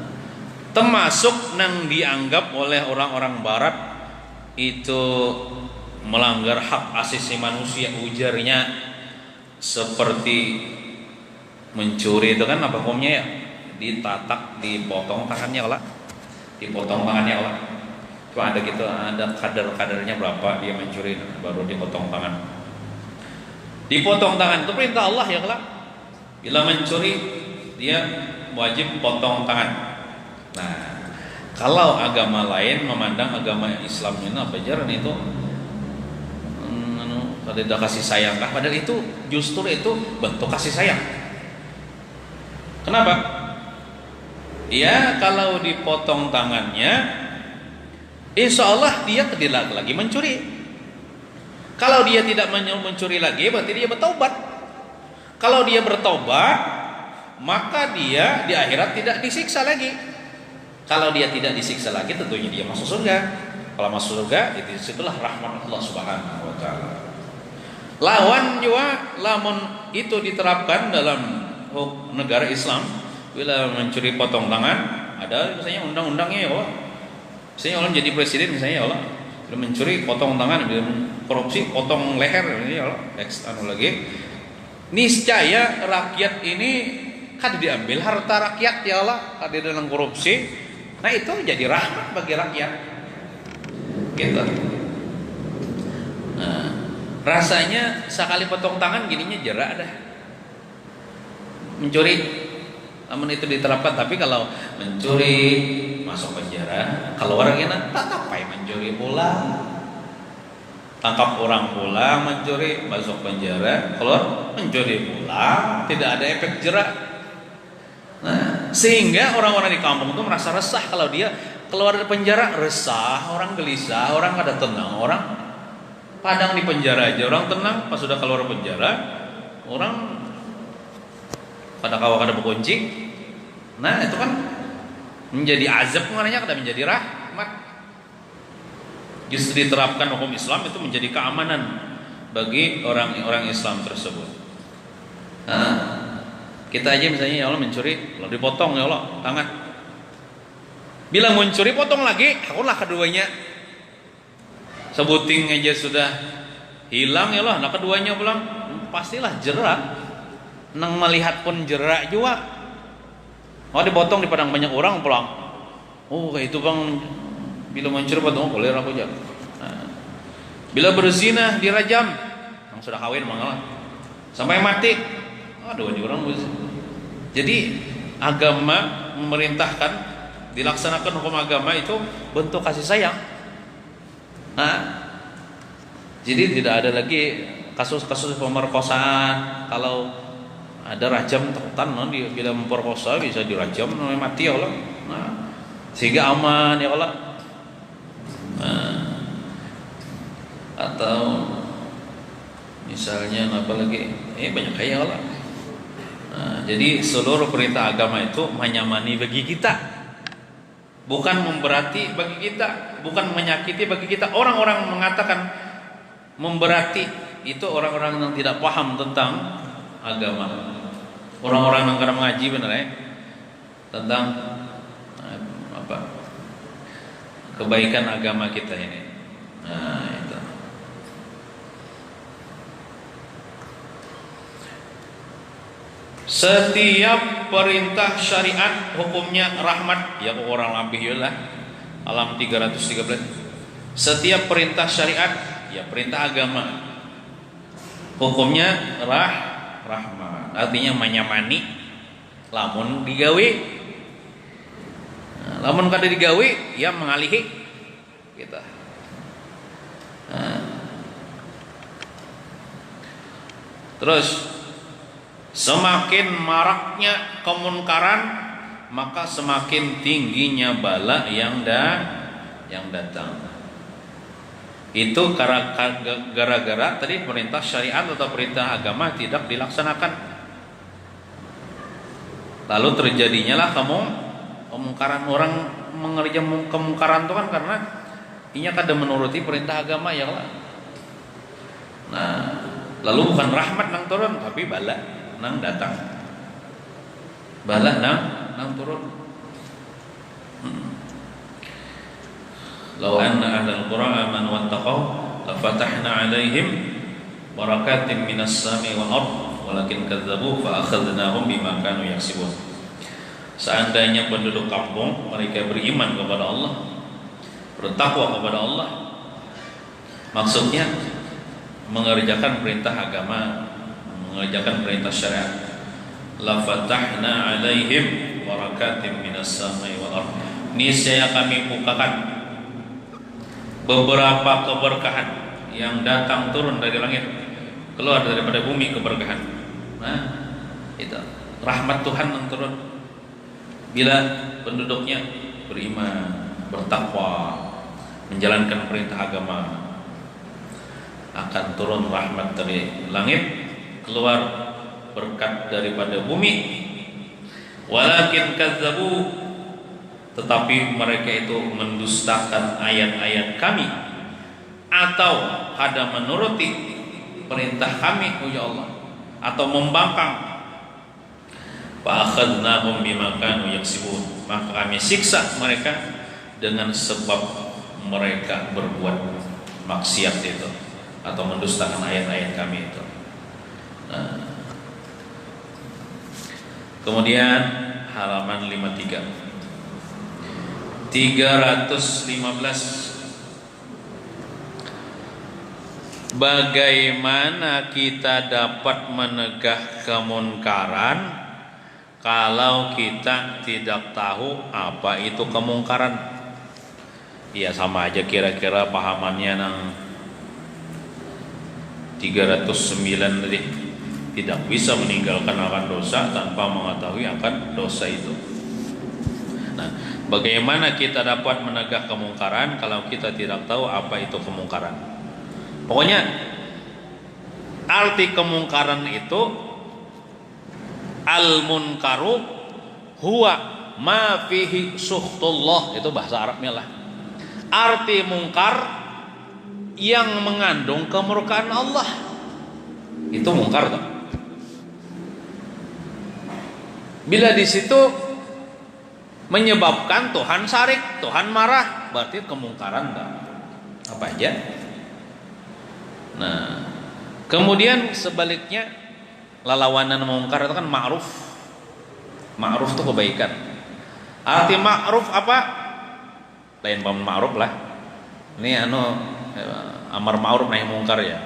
termasuk yang dianggap oleh orang-orang Barat itu melanggar hak asasi manusia, ujarnya seperti mencuri itu kan apa hukumnya ya? Ditatak, dipotong tangannya lah, dipotong tangannya lah. Cuma ada gitu, ada kadar-kadarnya berapa dia mencuri baru dipotong tangan. Dipotong tangan itu perintah Allah ya lah. Bila mencuri dia wajib potong tangan. Nah, kalau agama lain memandang agama Islam ini apa ajaran itu ada kasih sayang kah? Padahal itu justru itu bentuk kasih sayang. Kenapa? Ya kalau dipotong tangannya, insya Allah dia tidak lagi mencuri. Kalau dia tidak mencuri lagi, berarti dia bertobat. Kalau dia bertobat, maka dia di akhirat tidak disiksa lagi. Kalau dia tidak disiksa lagi, tentunya dia masuk surga. Kalau masuk surga, itu disitulah rahmat Allah Subhanahu wa Ta'ala. Lawan juga, lamun itu diterapkan dalam negara Islam, bila mencuri potong tangan, ada misalnya undang-undangnya ya Allah. Misalnya orang jadi presiden misalnya ya Allah, bila mencuri potong tangan, bila korupsi potong leher ya Allah, lagi. Niscaya rakyat ini kan diambil harta rakyat ya Allah, ada dalam korupsi. Nah itu jadi rahmat bagi rakyat. Gitu. Nah, rasanya sekali potong tangan gininya jerak dah. Mencuri, namun itu diterapkan. Tapi kalau mencuri masuk penjara, kalau orangnya tak apa mencuri pulang, tangkap orang pulang mencuri masuk penjara, keluar mencuri pulang, tidak ada efek jerak. Nah, sehingga orang-orang di kampung itu merasa resah kalau dia keluar dari penjara, resah, orang gelisah, orang kada tenang, orang padang di penjara aja orang tenang, pas sudah keluar penjara orang pada kawa kada berkunci. Nah itu kan menjadi azab, maknanya kada menjadi rahmat. Justru diterapkan hukum Islam itu menjadi keamanan bagi orang-orang Islam tersebut. Nah, kita aja misalnya ya Allah mencuri, lalu dipotong ya Allah tangan. Bila mencuri potong lagi, akulah keduanya. Sebuting aja sudah hilang ya Allah, nah keduanya pulang pastilah jerak. Nang melihat pun jerak juga. Oh dipotong di padang banyak orang pulang. Oh kayak itu bang, bila mencuri potong boleh aku aja. Nah, bila berzina dirajam, yang sudah kawin malah sampai mati. Aduh ini orang. Jadi agama memerintahkan dilaksanakan hukum agama itu bentuk kasih sayang. Nah, jadi tidak ada lagi kasus-kasus pemerkosaan. Kalau ada rajam tertan, no, bila memperkosa bisa dirajam, no, mati ya Allah. Nah, sehingga aman ya Allah. Nah, atau Misalnya apa lagi? Banyak kayak lah. Jadi seluruh perintah agama itu menyamani bagi kita, bukan memberati bagi kita, bukan menyakiti bagi kita. Orang-orang mengatakan memberati itu orang-orang yang tidak paham tentang agama. Orang-orang yang kadang mengaji benar ya tentang kebaikan agama kita ini. Itu. Setiap perintah syariat hukumnya rahmat. Ya orang lebih lah. Alam 313. Setiap perintah syariat ya perintah agama hukumnya rahmat. Artinya menyamani lamun digawe. Lamun kada digawe ya mengalihi kita. Terus semakin maraknya kemunkaran, maka semakin tingginya bala yang datang. Itu gara-gara tadi perintah syariat atau perintah agama tidak dilaksanakan. Lalu terjadinya lah kemungkaran. Orang mengerjakan kemungkaran itu kan karena inya kada menuruti perintah agama ya lah. Nah, lalu bukan rahmat nang turun tapi bala nang datang, bala nang turun. Law anna ahlal qura amanu wattaqau lafatahna 'alaihim barakatin minas sami wal ard walakin kadzabu fa akhadnahum bima kanu yaksibun. Seandainya penduduk kampung mereka beriman kepada Allah, bertakwa kepada Allah, maksudnya mengerjakan perintah agama, mengerjakan perintah syariat, la fatahna 'alaihim barakatin minas samai wal ard. Niscaya kami bukakan beberapa keberkahan yang datang turun dari langit, keluar daripada bumi keberkahan. Nah, itu rahmat Tuhan yang turun bila penduduknya beriman, bertakwa, menjalankan perintah agama. Akan turun rahmat dari langit, keluar berkat daripada bumi. Walakin kazzabu, tetapi mereka itu mendustakan ayat-ayat kami atau kada menuruti perintah kami, ya Allah, atau membangkang. Fa akhadnahum bima kanu yaksibun, maka kami siksa mereka dengan sebab mereka berbuat maksiat itu atau mendustakan ayat-ayat kami itu. Nah, kemudian halaman 53 315. Bagaimana kita dapat menegah kemunkaran kalau kita tidak tahu apa itu kemungkaran? Ya sama aja kira-kira pahamannya nang 309 tadi. Tidak bisa meninggalkan akan dosa tanpa mengetahui akan dosa itu. Nah, bagaimana kita dapat menegah kemungkaran kalau kita tidak tahu apa itu kemungkaran? Pokoknya arti kemungkaran itu al-munkaru huwa ma fihi suhtullah, itu bahasa Arabnya lah. Arti mungkar yang mengandung kemurkaan Allah, itu mungkar tuh. Bila di situ menyebabkan Tuhan sarik, Tuhan marah, berarti kemungkaran dah. Apa aja? Nah, kemudian sebaliknya lalawanan mungkar itu kan ma'ruf. Ma'ruf itu kebaikan. Arti ma'ruf apa? Lain paham ma'ruf lah. Ini amar ma'ruf nahi mungkar ya.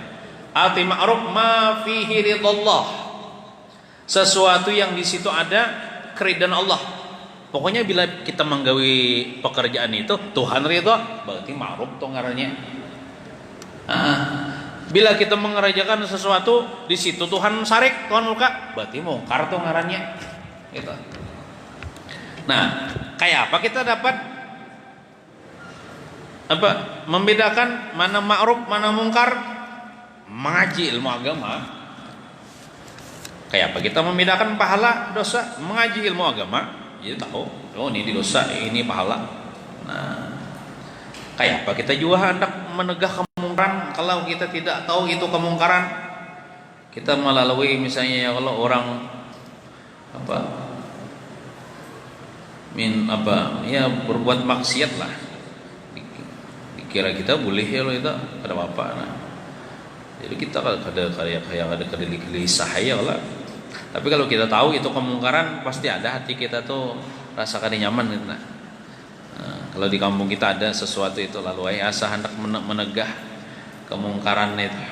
Arti ma'ruf ma fihi ridallah. Sesuatu yang di situ ada keridhaan Allah. Pokoknya bila kita menggawe pekerjaan itu Tuhan ridha, berarti ma'ruf tuh ngarannya. Bila kita mengerjakan sesuatu di situ Tuhan sarik, Tuhan murka, berarti mungkar tuh ngarannya. Gitu. Nah, kayak apa kita dapat membedakan mana ma'ruf, mana mungkar? mengaji ilmu agama. Kayak apa kita membedakan pahala dosa? Mengaji ilmu agama, jadi tahu, oh ini dosa, ini pahala. Nah, kayak apa kita juga hendak menegah kemungkaran kalau kita tidak tahu itu kemungkaran? Kita melalui misalnya kalau orang ya berbuat maksiat lah, dikira kita boleh ya lo itu ada apa? Nah, jadi kita ada gelisah ya lah. Tapi kalau kita tahu itu kemungkaran, pasti ada hati kita tuh rasa kada nyaman gitu. Nah, kalau di kampung kita ada sesuatu itu lalu asa hendak menegah kemungkaran itu,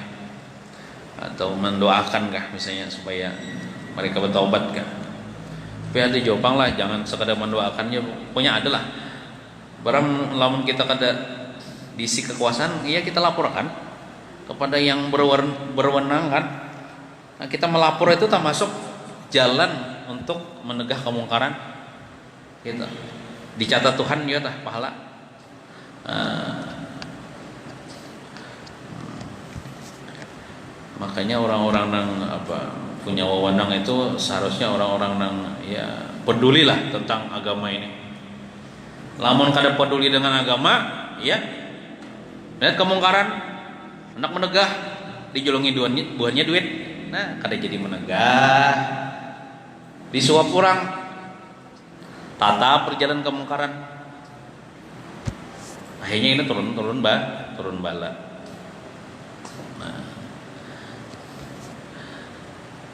atau mendoakan kah misalnya supaya mereka bertaubat kah. Tapi ada jawaban lah, jangan sekadar mendoakannya, pokoknya ada lah. Barang lamun kita kada diisi kekuasaan, iya kita laporkan kepada yang berwenang kan. Nah, kita melapor itu termasuk jalan untuk menegah kemungkaran gitu. Dicatat Tuhan ya tah pahala. Makanya orang-orang yang punya wewenang itu seharusnya orang-orang yang ya pedulilah tentang agama ini. Lamun kada peduli dengan agama, ya lihat kemungkaran, hendak menegah, dijolongi buahnya duit. Nah, kada jadi menegah, disuap orang, tata perjalanan kemungkaran. Akhirnya ini turun bala. Nah.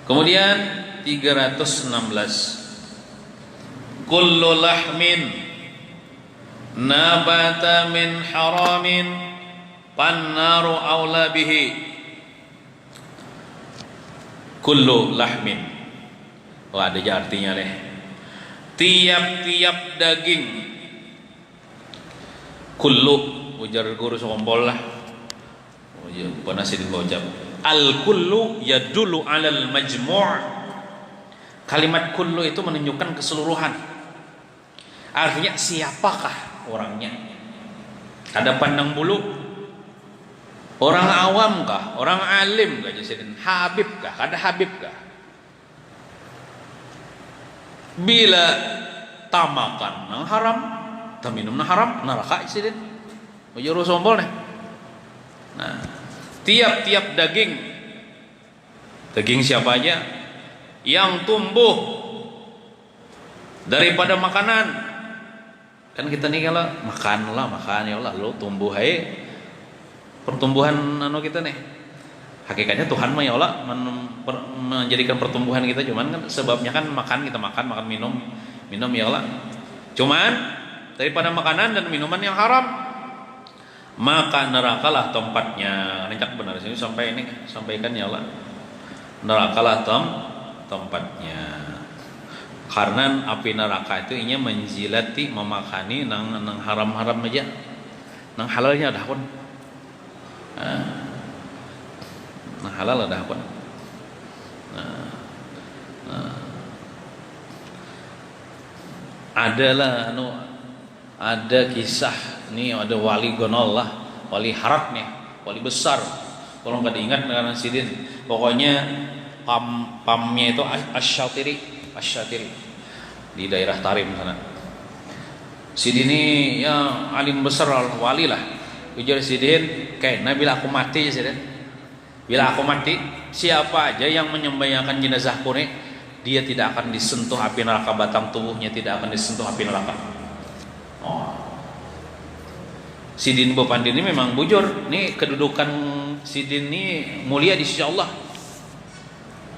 Kemudian 316, kullu lahmin nabata min haramin pannaru aula bihi. Kullu lahmin, ada aja artinya deh. Tiap-tiap daging. Kullu ujar guru sekompol lah. Panasin bocap. Al kullu yadullu alal majmu'. Kalimat kullu itu menunjukkan keseluruhan. Artinya siapakah orangnya? Ada pandang bulu. Orang awam kah? Orang alim kah? Habib kah? Ada habib kah? Bila tamakan nang haram, taminum nang haram, neraka isidin. Ujur sombol nih. Nah, tiap-tiap daging siapa aja yang tumbuh daripada makanan. Kan kita nih kalau makan ya Allah, lo tumbuh hai pertumbuhan kita nih. Hakikatnya Tuhan mah ya Allah menjadikan pertumbuhan kita, cuman kan sebabnya kan kita makan minum ya Allah. Cuman daripada makanan dan minuman yang haram, maka nerakalah tempatnya. Ini cak benar sini sampaikan ya Allah. Nerakalah tempatnya. Karena api neraka itu inya menjilati, memakani nang haram-haram aja. Nang halalnya dah pun. Nah halal ada apa? Adalah ada kisah nih, ada wali gonol lah, wali harat nih, wali besar. Kalau nggak diingat karena sidin, pokoknya pamnya itu Asyatiri di daerah Tarim sana. Sidin ini ya alim besar, wali lah. Ujar sidin, kayak bila aku mati sidin. Bila aku mati, siapa aja yang menyembahkan jenazahku nih, dia tidak akan disentuh api neraka, batang tubuhnya tidak akan disentuh api neraka. Sidin Bopandi ini memang bujur. Nih kedudukan Sidin ini mulia di sisi Allah.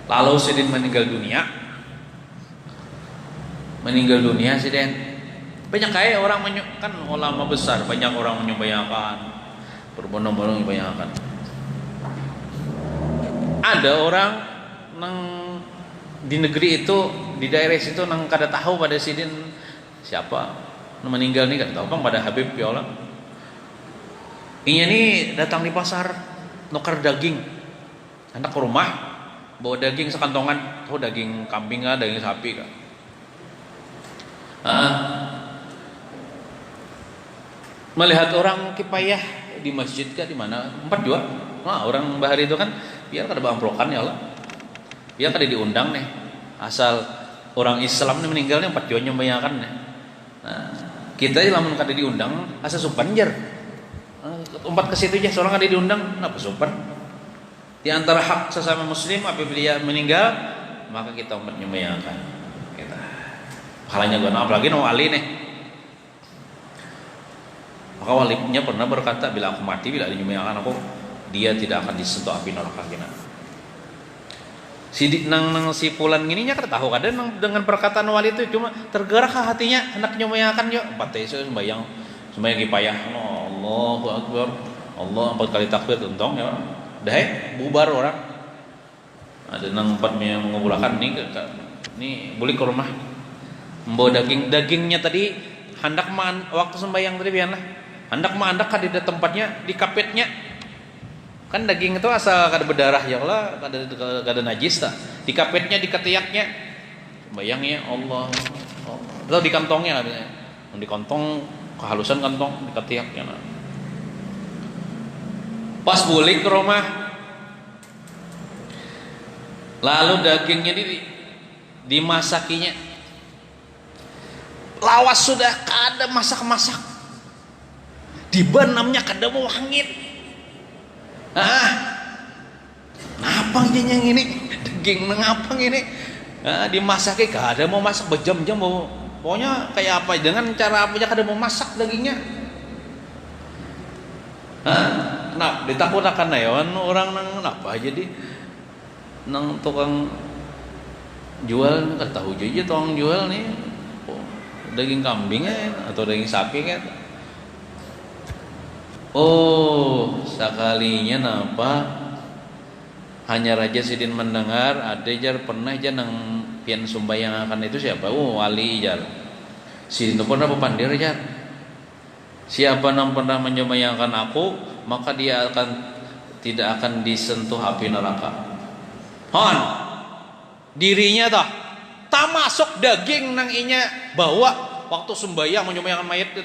Lalu Sidin meninggal dunia Sidin. Banyak kayak orang kan ulama besar, banyak orang menyembahkan, berbondong-bondong menyembahkan. Ada orang nang di negeri itu, di daerah situ nang kada tahu pada sidin siapa nang meninggal nih, kada tahu bang pada Habib ya Allah. Inya nih datang di pasar nukar daging, anak ke rumah bawa daging sekantongan, daging kambing kah, daging sapi kah. Melihat orang kipayah di masjid kah di mana, tempat juga Nah, orang bahari itu kan biar kada bamprokan ya Allah. Biar kada diundang nih. Asal orang Islam nih meninggalnya 4 jam membayangkan nih. Nah, kita lamun kada diundang asal sopan jar. Umpat ke situ aja seorang kada diundang, kenapa sopan? Di antara hak sesama muslim apabila dia meninggal, maka kita umat membayangkan. Kita pahalanya guna, apalagi no wali nih. Maka walinya pernah berkata, bila aku mati, bila dinyumayakan aku, dia tidak akan disentuh api neraka kena. Si si Fulan gininya kada tahu kadang dengan perkataan wali itu cuma tergerak hatinya hendak nyumayakan yo. 4 teso sembayang kipayah. Allahu Akbar. Allah 4 kali takbir tentong ya. Dah bubar orang. Ada nang 4 yang mengubulakan nih boleh ke rumah. Membawa dagingnya tadi hendak waktu sembayang tadi biarlah. Hendak kada di tempatnya di kapetnya. Kan daging itu asal kada berdarah ya Allah, kada najis tak. Di kapetnya, di ketiaknya. Bayangnya Allah. Atau di kantongnya lah. Di kantong kehalusan kantong di ketiaknya. Nah. Pas balik ke rumah, lalu dagingnya dimasakinya. Lawas sudah kada masak-masak. Dibanamnya kada mau hangit. Napang aja yang ini daging ngapang ini dimasaknya kada mau masak berjam-jam pokoknya kayak apa dengan cara apa aja kada mau masak dagingnya. Nah ditakut-takan ayon orang nang apa aja nang tukang jual kada tahu aja tukang jual nih daging kambingnya atau daging sapi kan. Oh, sekalinya napa? Hanya Raja Sidin mendengar ada jar pernah aja nang pian sumbayang akan itu siapa? Oh, wali jar. Sidin pernah pepandir jar. Siapa nang pernah menyembayangkan aku, maka dia tidak akan disentuh api neraka. Hon, dirinya tak masuk daging nang inya bawa waktu sembayang menyembayangkan mayat itu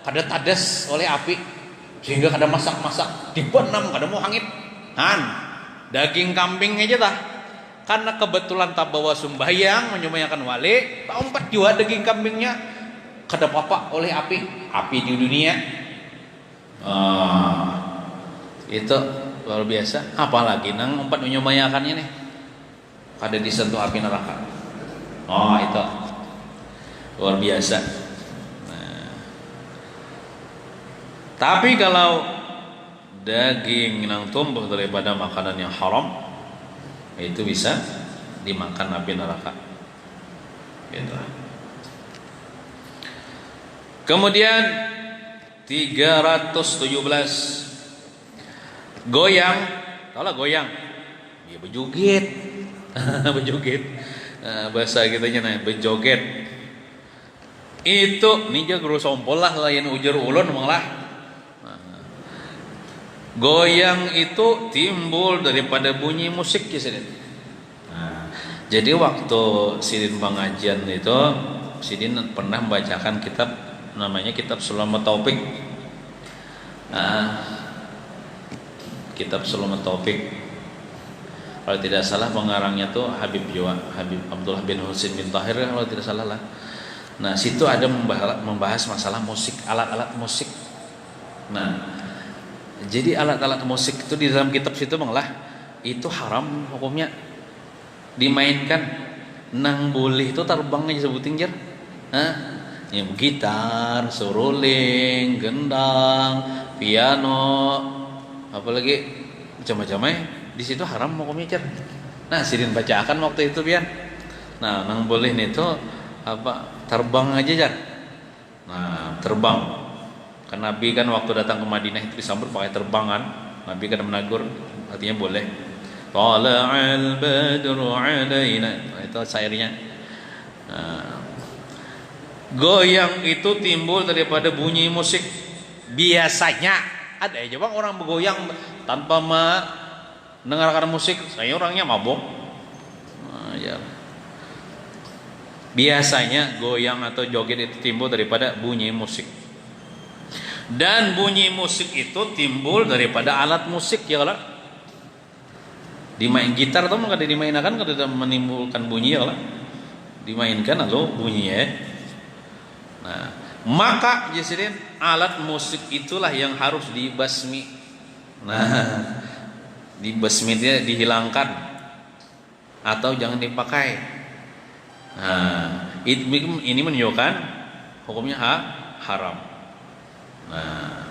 kada tadas oleh api sehingga kada masak-masak dibenam kada mau hangit daging kambing aja karena kebetulan tak bawa sembahyang menyembahyangkan wali tak umpat juga daging kambingnya kada apa oleh api di dunia. Itu luar biasa, apalagi nang umpat menyembahyangkannya nih kada disentuh api neraka. Itu luar biasa. Tapi kalau daging yang tumbuh daripada makanan yang haram, itu bisa dimakan api neraka. Gitu. Kemudian 317 goyang, tahulah goyang, ya bejugit, bejugit, bahasa kitanya nih bejoget. Itu ninja guru sompol lah lain ujar ulun malah. Goyang itu timbul daripada bunyi musik ya Sidin. Jadi waktu Sidin pengajian itu Sidin pernah membacakan kitab namanya kitab Sulamat Taufik. Kitab Sulamat Taufik. Kalau tidak salah pengarangnya tuh Habib Abdullah bin Husin bin Tahir kalau tidak salah lah. Nah, situ ada membahas masalah musik, alat-alat musik. Nah, jadi alat-alat musik itu di dalam kitab situ malah itu haram hukumnya dimainkan. Nang boleh itu terbang aja sebutin jar. Ya gitar, seruling, gendang, piano, apalagi macam-macamnya di situ haram hukumnya jar. Nah, Sidin bacakan waktu itu pian. Nah, nang boleh itu apa? Terbang aja jar. Nah, terbang. Kan Nabi kan waktu datang ke Madinah itu disambut pakai terbangan. Nabi kan menegur, artinya boleh. Tala'al badru alaina. Itu syairnya. Goyang itu timbul daripada bunyi musik. Biasanya ada aja bang orang bergoyang tanpa mendengarkan musik. Saya orangnya mabok. Ya. Biasanya goyang atau joget itu timbul daripada bunyi musik. Dan bunyi musik itu timbul daripada alat musik ya Allah. Dimain gitar atau kada dimainkan kada menimbulkan bunyi ya Allah. Dimainkan lalu bunyi ya. Nah, maka jadinya alat musik itulah yang harus dibasmi. Nah, dibasmi dia dihilangkan atau jangan dipakai. Nah, ini menunjukkan hukumnya haram. Nah,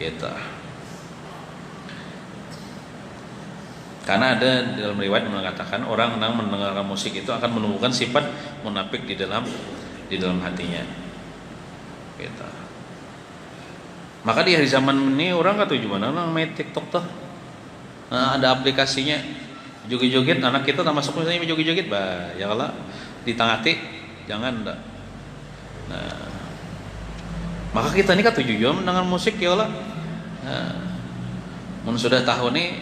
kita karena ada dalam riwayat mengatakan orang yang mendengarkan musik itu akan menumbuhkan sifat munafik di dalam hatinya. Kita. Maka di hari zaman ini orang kata gimana orang main TikTok tuh. Nah, ada aplikasinya joget-joget anak kita tak masuk misalnya joget-joget bah ya Allah ditangati jangan dah. Nah, maka kita ini kan tujuh jam mendengar musik ya Allah. Mun sudah tahu nih,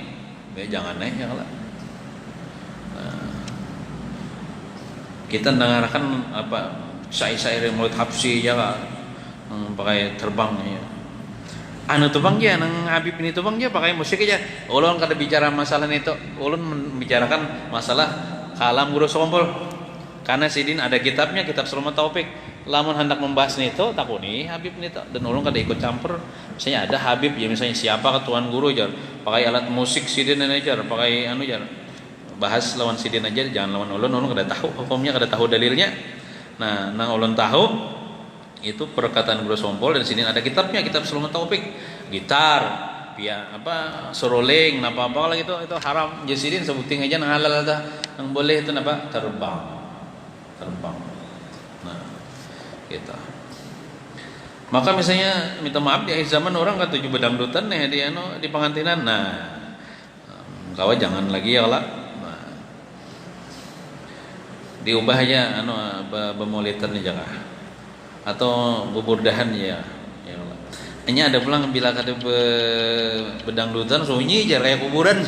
ya jangan ya Allah. Kita mendengarkan apa syair-syair Maulid Habsyi ya Allah, pakai terbang ya. Anu terbang ya, nang Habib ini terbang ya pakai musik aja. Ulun kada bicara masalah itu, ulun membicarakan masalah kalam guru sompol. Karena sidin ada kitabnya, kitab Selamat Taufik. Lamun hendak membahas nito takuni Habib nito dan ulun kada ikut campur. Misalnya ada Habib ya misalnya siapa ketuan guru jar pakai alat musik sidin aja pakai anu jar bahas lawan sidin aja jangan lawan ulun kada tahu hukumnya kada tahu dalilnya. Nah, nang ulun tahu itu perkataan guru sompol dan sidin ada kitabnya kitab Selamat Taufik. Gitar ya apa seruling apa lagi itu haram. Jadi sidin sebuting aja nang halal dah nang boleh itu apa terbang. Nah, kita. Maka misalnya minta maaf di akhir zaman orang kata tujuh bedangdutan nih di pengantinan. Nah, kawan jangan lagi ya Allah. Nah, diubah aja bemoliter nih jangan. Atau beburdahan ya Allah. Hanya ada pulang bila kata bedangdutan sunyi aja kayak kuburan.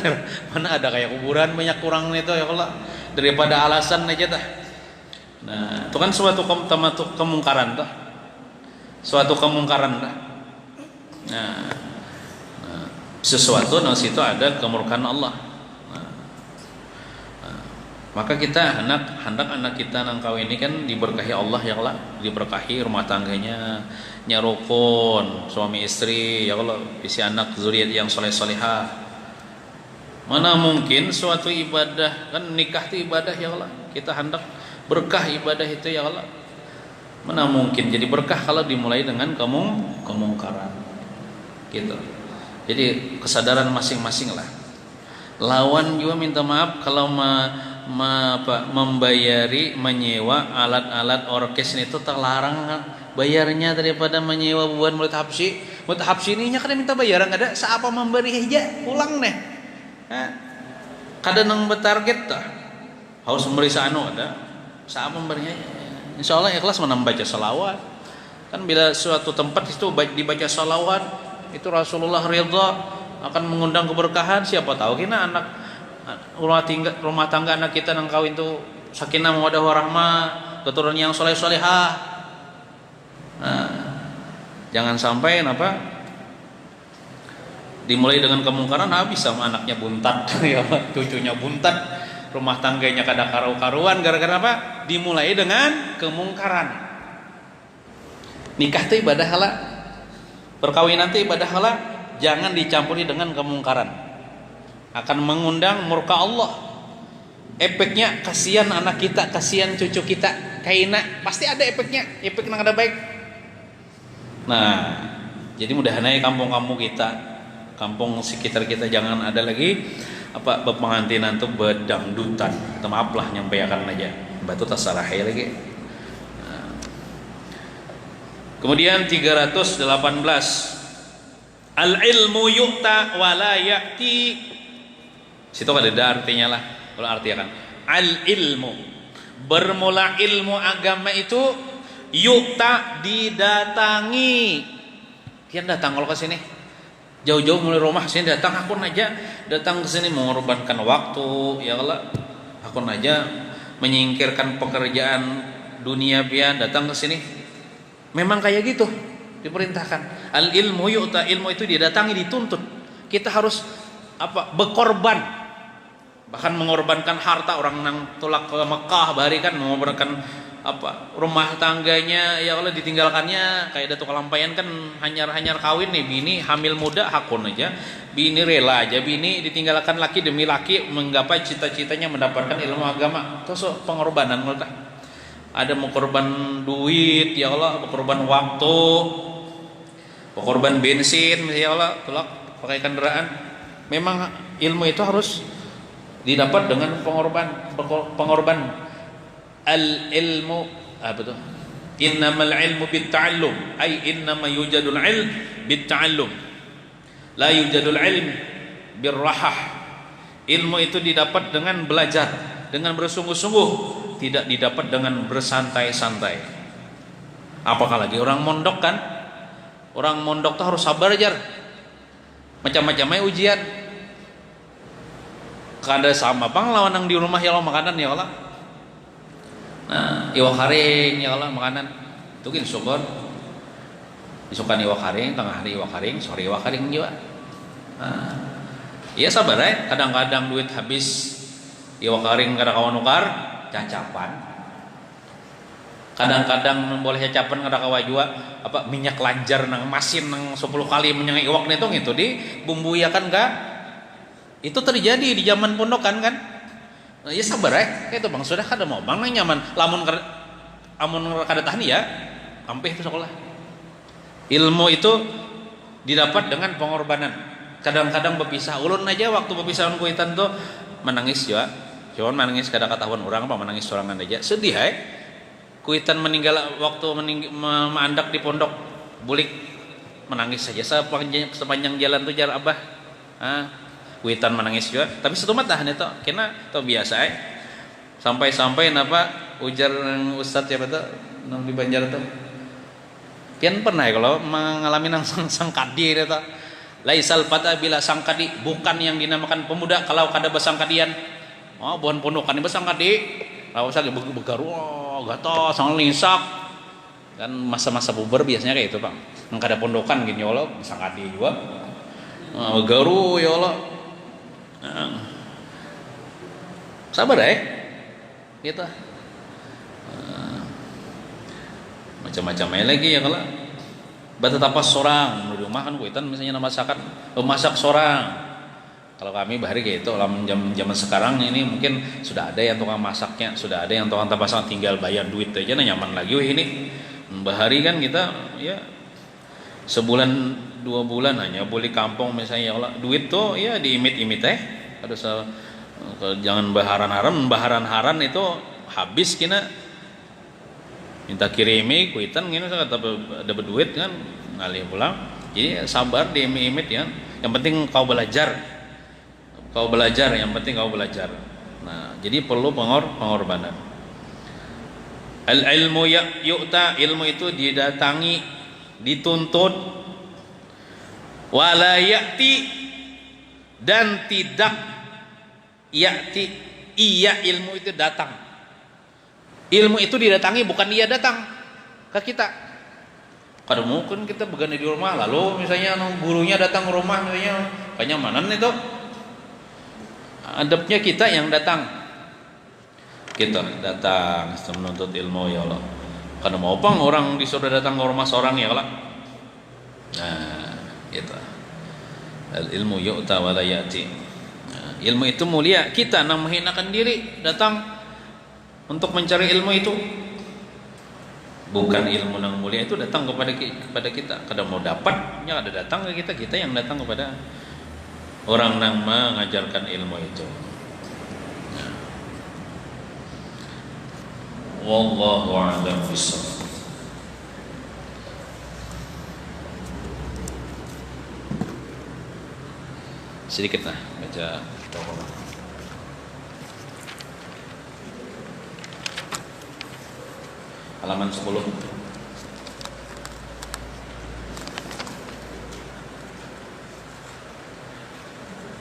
Mana ada kayak kuburan banyak kurang itu ya Allah. Daripada alasan aja dah. Nah, itu kan suatu kemungkaran tuh. Suatu kemungkaran dah. Nah, sesuatu nang situ ada kemurkaan Allah. Maka kita hendak anak kita nang kawin ini kan diberkahi Allah ya Allah, diberkahi rumah tangganya, nyarukun suami istri ya Allah, isi anak zuriat yang soleh-solehah. Mana mungkin suatu ibadah kan nikah itu ibadah ya Allah, kita hendak berkah ibadah itu ya Allah. Mana mungkin jadi berkah kalau dimulai dengan kemungkaran. Gitu. Jadi kesadaran masing-masing lah. Lawan juga minta maaf kalau membayari menyewa alat-alat orkes itu terlarang bayarnya daripada menyewa buat Maulid Habsyi. Maulid Habsyi ini nya kada minta bayaran kada seapa memberi aja pulang deh. Kada nang bertarget tah. Harus memberi sano ada. Saat memberinya insya Allah ikhlas membaca salawat. Kan bila suatu tempat itu dibaca salawat itu Rasulullah ridha akan mengundang keberkahan. Siapa tahu kena anak rumah tangga anak kita nang kawin itu sakinah mawaddah warahmah, keturunan yang soleh-solehah. Nah, jangan sampai dimulai dengan kemungkaran habis sama anaknya buntat ya cucunya buntat. Rumah tangganya kada karu-karuan gara-gara apa? Dimulai dengan kemungkaran. Nikah itu ibadah halal. Perkawinan itu ibadah halal, jangan dicampuri dengan kemungkaran. Akan mengundang murka Allah. Efeknya kasihan anak kita, kasihan cucu kita, kaina pasti ada efeknya, efek yang ada baik. Nah, jadi mudah-mudahan kampung-kampung kita, kampung sekitar kita jangan ada lagi pengantinan tuh bedangdutan. Maaf lah nyampaikan aja. Batu tak salah lagi. Nah. Kemudian 318 al-ilmu yu'ta wa la ya'ti. Situ ada artinya lah. Kalau artinya kan al-ilmu bermula ilmu agama itu yu'ta didatangi. Kian datang kalau ke sini. Jauh-jauh mulai rumah sini datang akun aja datang ke sini mengorbankan waktu ya Allah akun aja menyingkirkan pekerjaan dunia biar datang ke sini memang kayak gitu diperintahkan. Al ilmu yu'ta, ilmu itu didatangi, dituntut. Kita harus berkorban, bahkan mengorbankan harta. Orang nang tolak ke Mekah bahari kan mengorbankan rumah tangganya, ya Allah, ditinggalkannya. Kayak Datuk Kalampayan kan hanyar kawin nih, bini hamil muda hakun aja, bini rela aja, bini ditinggalkan laki demi laki menggapai cita-citanya mendapatkan ilmu agama. Terus pengorbanan mereka. Ada mau korban duit, ya Allah, berkorban waktu, berkorban bensin, ya Allah, tolak pakai kendaraan. Memang ilmu itu harus didapat dengan pengorban. Al ilmu apa tuh? Innamal ilmu bitta'allum, ay innama yujadul ilm bitta'allum, la yujadul ilm birrahah. Ilmu itu didapat dengan belajar, dengan bersungguh-sungguh, tidak didapat dengan bersantai-santai. Apalagi orang mondok kan, orang mondok tuh harus sabar aja, macam-macamnya ujian. Kada sama bang lawan yang di rumah ya Allah makanan ya Allah. Nah, iwak haring ya Allah makanan. Itu kan syukur. Isukan iwak haring, tengah hari iwak haring, sore iwak haring juga. Nah, iya sabar ya. Kadang-kadang duit habis iwak haring kada kawan nukar, cacapan. Kadang-kadang boleh cacapan kada kawa juga minyak lanjar nang masin nang 10 kali menyang iwak netong itu di bumbuyakan ka. Itu terjadi di zaman pondokan kan. Nah, ya sabar ya. Itu bang sudah kada mau bang nyaman. Lamun kada tahan ya, ampeh itu sekolah. Ilmu itu didapat dengan pengorbanan. Kadang-kadang berpisah. Ulun aja waktu berpisahan kuitan tuh menangis juga. Cuman menangis kada ketahuan orang menangis sorangan aja. Sedih ya. Kuitan meninggal waktu mandak di pondok, bulik menangis saja sepanjang jalan tuh jar abah. Kuitan menangis juga, tapi satu mata tahan itu, kena tau biasa sampai napa ujar ustadz siapa tuh nang di Banjar tuh, pian pernah ya kalau mengalami nang sang kadi itu, laisal fata bila sang kadi, bukan yang dinamakan pemuda kalau kada besang kadian, bukan pondokan besang kadi, kalau saya begaru, gato, sang lisak, kan masa-masa puber biasanya kayak itu bang, nang kada pondokan gini ya Allah, besang kadi juga, begaru ya Allah. Sabar ya gitu. Macam-macamnya lagi ya kalau bata tapas sorang di rumah kan kuitan misalnya masak sorang. Kalau kami bahari kayak itu zaman sekarang ini mungkin sudah ada yang tukang masaknya, sudah ada yang tukang tapasan, tinggal bayar duit aja nah nyaman lagi ini. Bahari kan kita ya sebulan 2 bulan hanya boleh kampung misalnya ya Allah, duit tuh ya diimit-imit harus jangan baharan haram itu habis kena minta kirimi kuitan gini kata dapat duit kan ngalih pulang. Jadi sabar diimit-imit ya, yang penting kau belajar, yang penting kau belajar. Nah jadi perlu pengorbanan. Al ilmu yu'ta, ilmu itu didatangi, dituntut, wala ya'ti, dan tidak ya'ti, iya ilmu itu datang. Ilmu itu didatangi, bukan dia datang ke kita. Kadang mungkin kita begani di rumah, lalu misalnya gurunya datang ke rumah misalnya, kenyamanan itu adabnya kita yang datang. Kita datang menuntut ilmu ya Allah. Kadang mau bang orang disuruh datang ke rumah seorang ya Allah. Nah, gitu. Al ilmu yu'ta wa la ya'ti. Ilmu itu mulia, kita nang menghinakan diri datang untuk mencari ilmu itu. Bukan ilmu nang mulia itu datang kepada kita. Kadang mau dapatnya ada datang ke kita yang datang kepada orang nang mengajarkan ilmu itu. Wallahu a'lam bishawab. Sedikit lah baca halaman 10.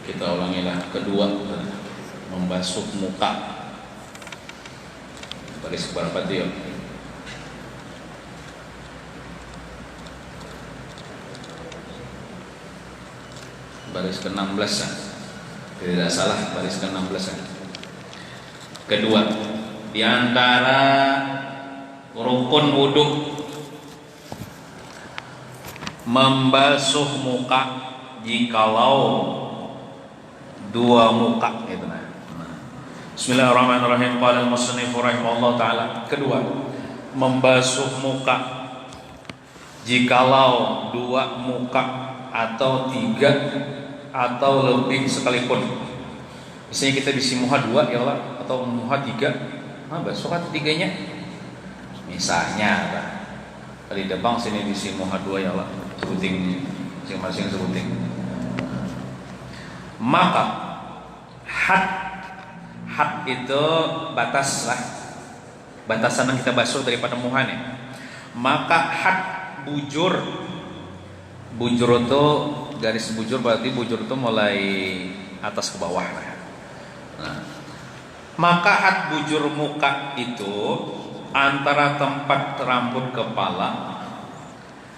Kita ulangilah kedua, membasuh muka. Baris berapa dia? baris ke-16 ya. Tidak salah baris ke-16 ya. Kedua, di antara rukun wudu membasuh muka jikalau dua muka itu nah. Bismillahirrahmanirrahim. Qala al-musannif rahimahullah taala. Kedua, membasuh muka jikalau dua muka atau tiga atau lebih sekalipun. Misalnya kita bisi muha dua ya Allah, atau muha tiga, basuh kan tiganya. Misalnya kali depan sini bisi muha dua ya Allah, sebuting masing-masing sebuting. Maka had itu batas lah, batasan yang kita basuh daripada muhanya. Maka had bujur itu garis bujur, berarti bujur itu mulai atas ke bawah lah. Nah, maka had bujur muka itu antara tempat rambut kepala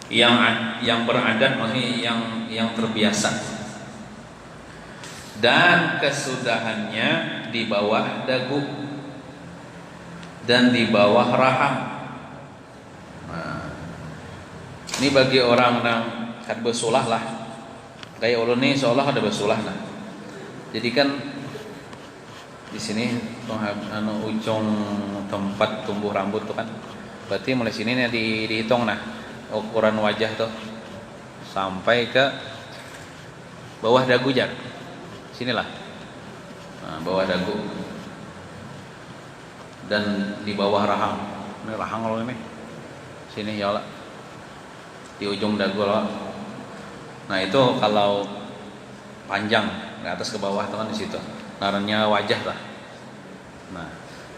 yang beradat, maksudnya yang terbiasa, dan kesudahannya di bawah dagu dan di bawah rahang. Nah, ini bagi orang yang kad bersulah lah, kayak ulun nih seolah ada bersulah lah. Jadi kan di sini ujung tempat tumbuh rambut tuh kan, berarti mulai sini nih dihitung nah ukuran wajah tuh sampai ke bawah dagu jar, sinilah, nah, bawah dagu dan di bawah rahang. Ini rahang loh ini, sini ya Allah, di ujung dagu loh. Nah itu kalau panjang dari atas ke bawah tuh kan di situ, naranya wajah lah. Nah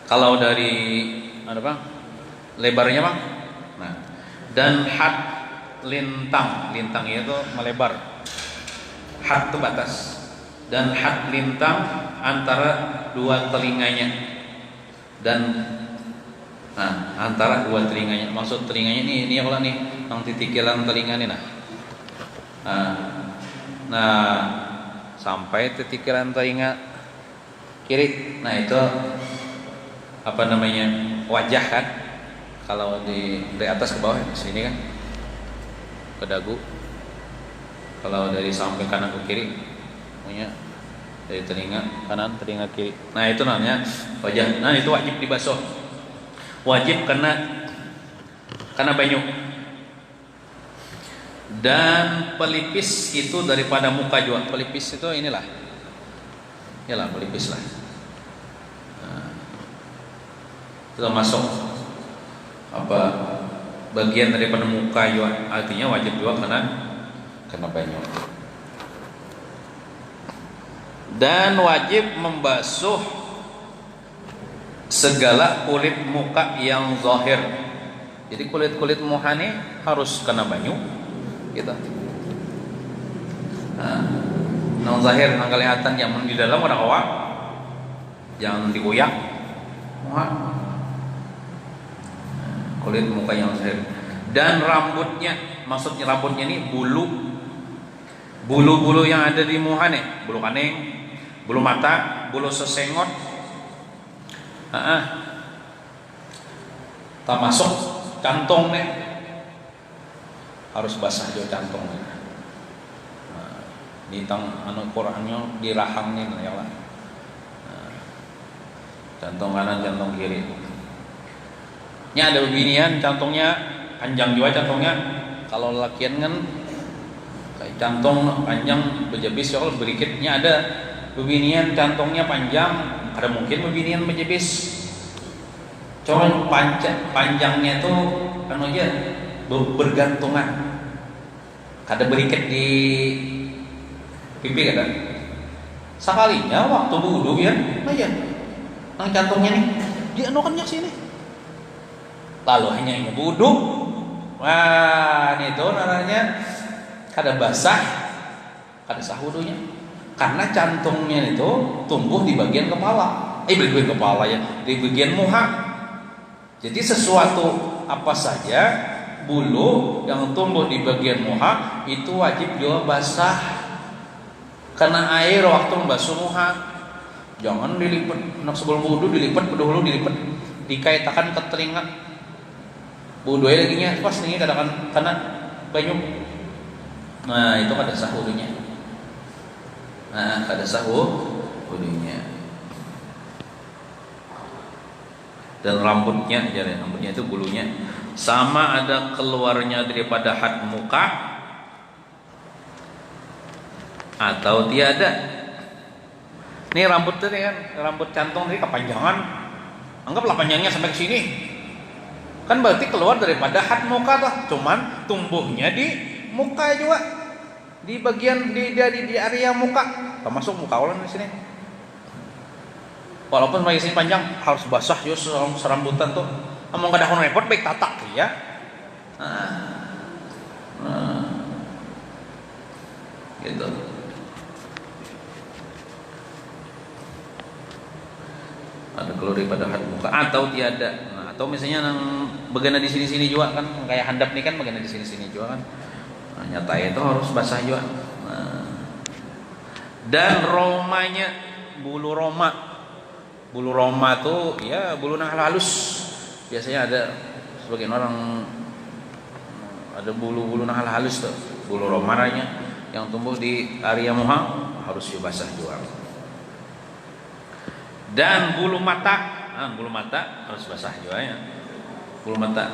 kalau dari ada bang lebarnya bang, nah dan had lintang itu melebar, had itu batas, dan had lintang antara dua telinganya, dan nah antara dua telinganya, maksud telinganya ini kalau nih yang titikilan telinga nih nah sampai titikilan telinga kiri. Nah itu apa namanya wajah kan, kalau dari atas ke bawah di sini kan ke dagu, kalau dari samping kanan ke kiri punya dari telinga kanan telinga kiri. Nah itu namanya wajah. Nah itu wajib dibasuh, wajib kena banyu. Dan pelipis itu daripada muka juga. Pelipis itu inilah, yalah pelipis lah. Nah, itu termasuk apa bagian daripada muka juga, artinya wajib juga kena banyu. Dan wajib membasuh segala kulit muka yang zahir. Jadi kulit muka ini harus kena banyu gitu. Nah, yang zahir yang kelihatan, yang di dalam ada awak, jangan digoyak muka. Kulit muka yang zahir. Dan rambutnya, maksudnya rambutnya ini bulu yang ada di muka nih, bulu kaning, bulu mata, bulu sesengot, termasuk kantong nih harus basah juga kantong. Nah, di Qurannya di rahang nih ya Allah. Nah, kantong kanan, kantong kiri. Ini ada beginian kantongnya panjang juga kantongnya. Kalau lakian kan kayak kantong panjang berjebis, kalau berikitnya ada beginian kantongnya panjang, ada mungkin beginian berjebis. Cuman panjangnya tuh kan aja bergantungan. Kada berikat di pipi kada. Sekalinya waktu wudu ya, aja nang kantongnya nih dianukannya sini. Lalu hanya ingin wudu. Wah, itu namanya kada basah, kada sah wudunya. Karena cantungnya itu tumbuh di bagian kepala. Di bagian kepala ya, di bagian muha. Jadi sesuatu apa saja bulu yang tumbuh di bagian muha itu wajib juga basah. Karena air waktu membasuh muka, jangan dilipat. Nak sebelum wudu dilipat, dahulu dilipat, dikaitakan ke telinga. Wudu lagi nya pas nih katakan karena banyu. Nah itu kada sah wudunya. Nah kada sah wudunya. Dan rambutnya itu bulunya sama ada keluarnya daripada had muka atau tiada. Nih rambut tadi kan, rambut cantung tadi kepanjangan, anggaplah panjangnya sampai ke sini, kan berarti keluar daripada had muka tuh, cuman tumbuhnya di muka juga, di bagian di area muka, termasuk muka orang di sini. Walaupun sini panjang harus basah yo serambutan tuh. Among kada kon repot baik tatak ya. Gitu. Ada keluar daripada had muka atau tiada. Nah, atau misalnya nang begana di sini-sini juga kan kayak handap nih kan begana di sini-sini juga kan. Nah, nyata itu harus basah juga. Dan romanya bulu roma tuh ya bulu nang halus. Biasanya ada sebagian orang ada bulu-bulu nang halus tuh, bulu romaranya yang tumbuh di area muka harus dibasah juga. Dan bulu mata harus basah juga ya. Bulu mata.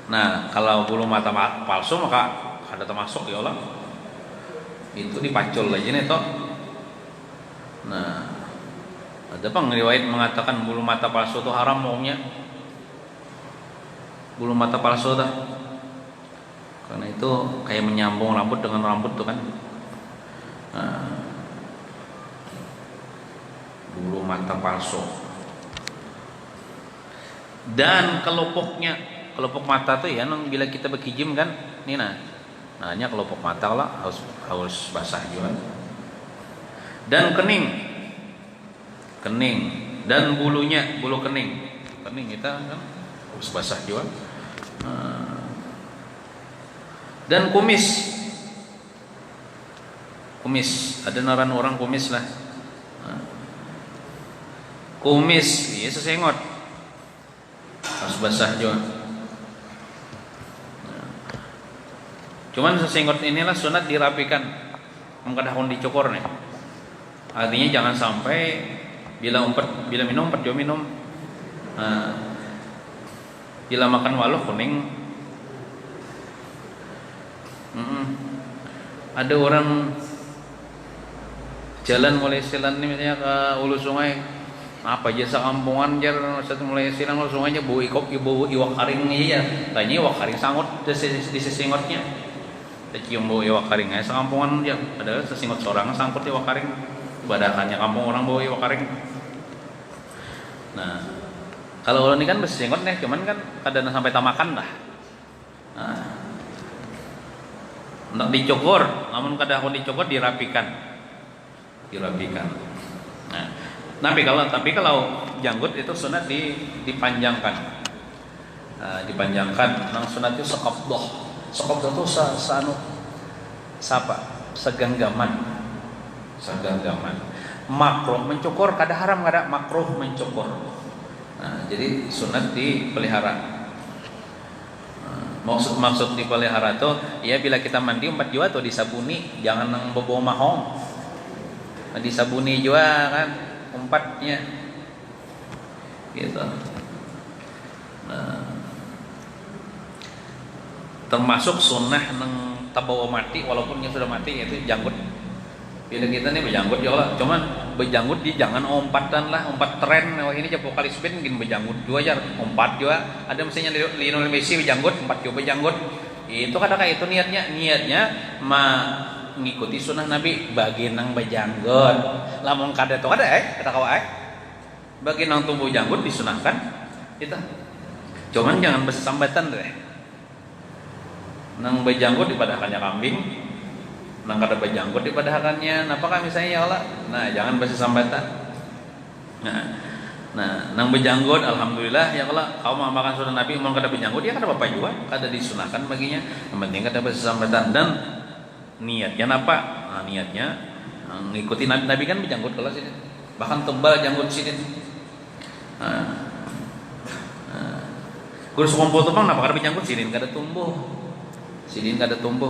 Nah, kalau bulu mata palsu maka ada termasuk ya Allah. Itu dipacul aja nih toh. Nah, ada riwayat mengatakan bulu mata palsu itu haram maunya. Bulu mata palsu dah. Karena itu kayak menyambung rambut dengan rambut tuh kan. Nah, bulu mata palsu. Dan kelopak mata tuh ya, bila kita berkijim kan, nih hanya kelopak mata lah harus basah juga. Dan kening dan bulu kening kita kan harus basah juga. Dan kumis ada naran orang kumis lah. Kumis ya sesengot harus basah juga. Cuman sesengot inilah sunat dirapikan, mengkadahon dicokor nih. Artinya jangan sampai bila minum empat jam minum. Bila makan waluh kuning. Ada orang jalan mulai silan nih misalnya ke hulu sungai, apa jasa kampungan jar satu mulai silan hulu sungainya bau iwak karing ya. Tanya iwak karing sangut di sesingotnya. Cium bau iwak karing ya sekampungan aja. Ada sesingot seorang sangkut iwak karing. Badahannya kampung orang bau iwak karing. Nah, kalau ini kan bersinggot nih, cuman kan kadang sampai tamakan dah. Nah, untuk dicokor, namun kadang dicokor dirapikan. Nah, tapi kalau janggut itu sunat dipanjangkan. Nah, dipanjangkan. Nang sunat itu sekabdoh itu segenggaman. Makruh mencokor kada haram, kada makruh mencokor. Nah, jadi sunat dipelihara. Maksud dipelihara tuh ya bila kita mandi umpat jua tuh disabuni, jangan nang bobo mahong. Nah, disabuni jua kan umpatnya. Gitu. Nah, termasuk sunnah nang tabawa mati walaupun dia sudah mati yaitu janggut. Bila kita nih berjanggut ya Allah, cuman berjanggut jangan umpatan lah, umpat tren. Wah ini japo kali spin mungkin berjanggut juga aja, umpat juga. Ada misalnya Lionel Messi berjanggut, umpat juga berjanggut. Itu kadang itu niatnya mengikuti sunnah Nabi bagi nang berjanggut. Lamun kada tuh kata kau bagi nang tumbuh janggut disunahkan. Itu. Cuman jangan bersambatan deh. Nang berjanggut dipadakannya kambing. Nang kada berjanggut dipadahakannya apakah misalnya ya Allah. Nah, jangan bersambatan. Nah, nang berjanggut alhamdulillah ya Allah, kau mau makan sunnah Nabi mun kada berjanggut ya kada apa-apa juga, kada disunahkan baginya. Yang penting kada bersambatan dan niatnya apa? Nah, niatnya ngikuti Nabi kan berjanggut kalau sidin, bahkan tebal janggut sidin. Kurus kumpul tuh bang, kenapa kada berjanggut sidin kada tumbuh,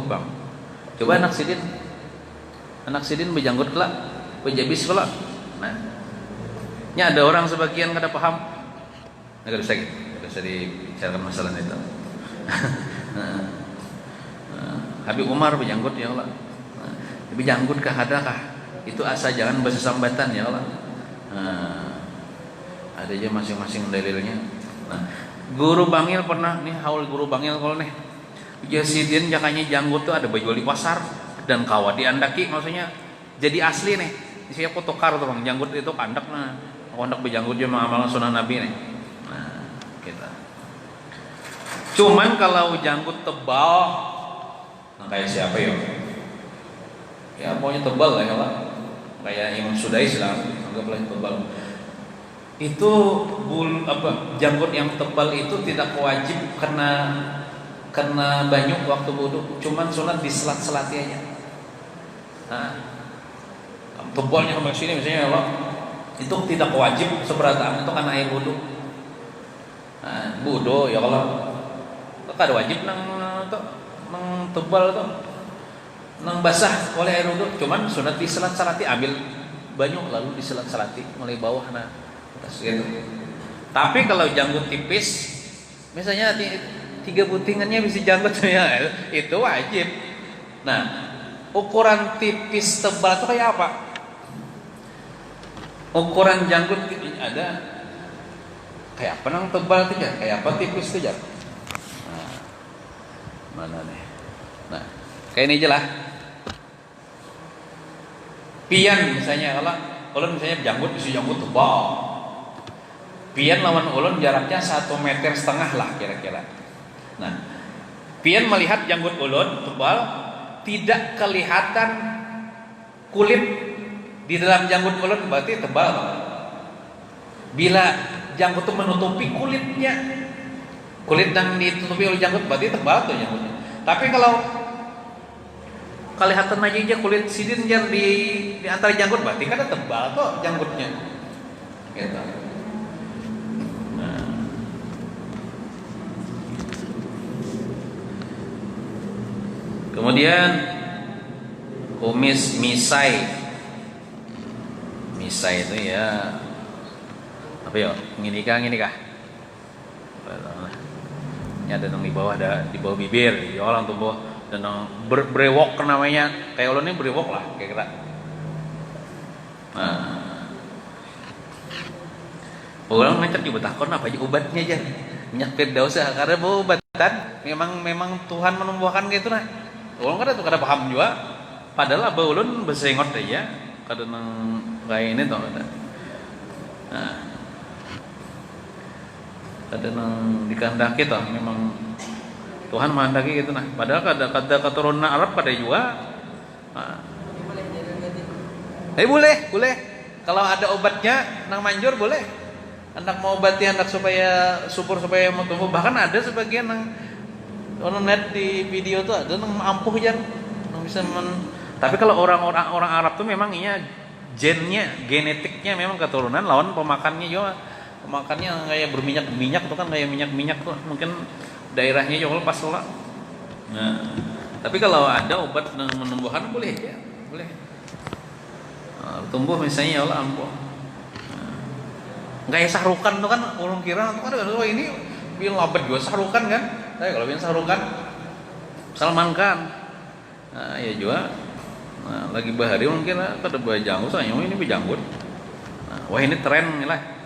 bang. Coba anak sidin berjanggut kelak, berjabis kelak. Nah, ini ada orang sebagian kada paham, kada bisa dibicarakan masalah itu. Habib Umar berjanggut ya Allah. Tapi janggut kah adakah? Itu asa jangan bersambatan ya Allah. Ada aja masing-masing dalilnya. Nah, guru bangil pernah nih haul guru bangil kalau nih. Jasidin jakanya janggut tuh ada baju di pasar dan kawat diandaki maksudnya jadi asli nih. Saya potokar tuh bang janggut itu kandak nah. Kandak berjanggut dia mengamalkan sunnah Nabi nih. Nah, kita. Cuman kalau janggut tebal, nah kayak siapa ya? Ya pokoknya tebal lah ya Allah. Kayak Imam Sudais lah, anggaplah tebal. Itu janggut yang tebal itu tidak wajib karena banyak waktu wudu, cuman sunat di selat-selati aja. Nah, tebalnya sampai sini misalnya Allah, itu tidak wajib seberataan itu karena air wudu. Nah, wudu ya Allah, kada wajib nang tebal tuh. Nang basah oleh air wudu, cuman sunat di selat-selati, ambil banyak lalu di selat-selati mulai bawah nah atas gitu. Tapi kalau janggut tipis, misalnya 3 putingannya bisa janggut ya, itu wajib. Nah, ukuran tipis tebal itu kayak apa? Ukuran janggut ada kayak apa nang tebal itu ya, kayak apa tipis itu ya. Nah, mana nih? Nah, kayak ini aja lah. Pian misalnya kalau misalnya janggut isi janggut tebal. Pian lawan ulun jaraknya 1,5 meter lah kira-kira. Nah, pian melihat janggut ulun tebal, tidak kelihatan kulit di dalam janggut ulun berarti tebal. Bila janggut itu menutupi kulitnya, kulit yang ditutupi oleh janggut berarti tebal tuh janggutnya. Tapi kalau kelihatan aja kulit sidin yang di antara janggut berarti kan tebal kok janggutnya. Gitu. Nah. Kemudian kumis misai itu ya apa ya? Ngini kah? Ini ada yang di bawah bibir, ya orang tumbuh dan brewok namanya, kayak ulun ini brewok lah kira-kira. Nah, orang ngecek juga takon apa aja obatnya aja minyak firdaus karena obatan memang Tuhan menumbuhkan gitu nah. Ulun kada paham juga, padahal abah ulun besengot aja kada nang kayak ini toh. Nah, kada nang dikehendaki toh memang Tuhan menghendaki gitu nah. Padahal kada keturunan Arab pada juga. Nah. Boleh. Kalau ada obatnya nang manjur boleh. Anak mau obati anak supaya subur supaya mau tumbuh. Bahkan ada sebagian nang net di video tuh ada nang ampuh aja. Nang bisa tapi kalau orang Arab tuh memang iya genetiknya memang keturunan lawan pemakannya juga. Pemakannya kayak berminyak tuh kan kayak minyak tuh mungkin daerahnya juga pas lah. Nah, tapi kalau ada obat menumbuhkan boleh ya, boleh. Tumbuh misalnya ya Allah ampuh. Kayak sahrukan tuh kan orang kira tuh kan ini bilang labat juga sahrukan kan. Tapi kalau bilang sahrukan Salman Khan. Nah, ya juga. Nah, lagi bahari orang kira kada bajanggut soalnya ini bajanggut. Nah, wah ini tren lah.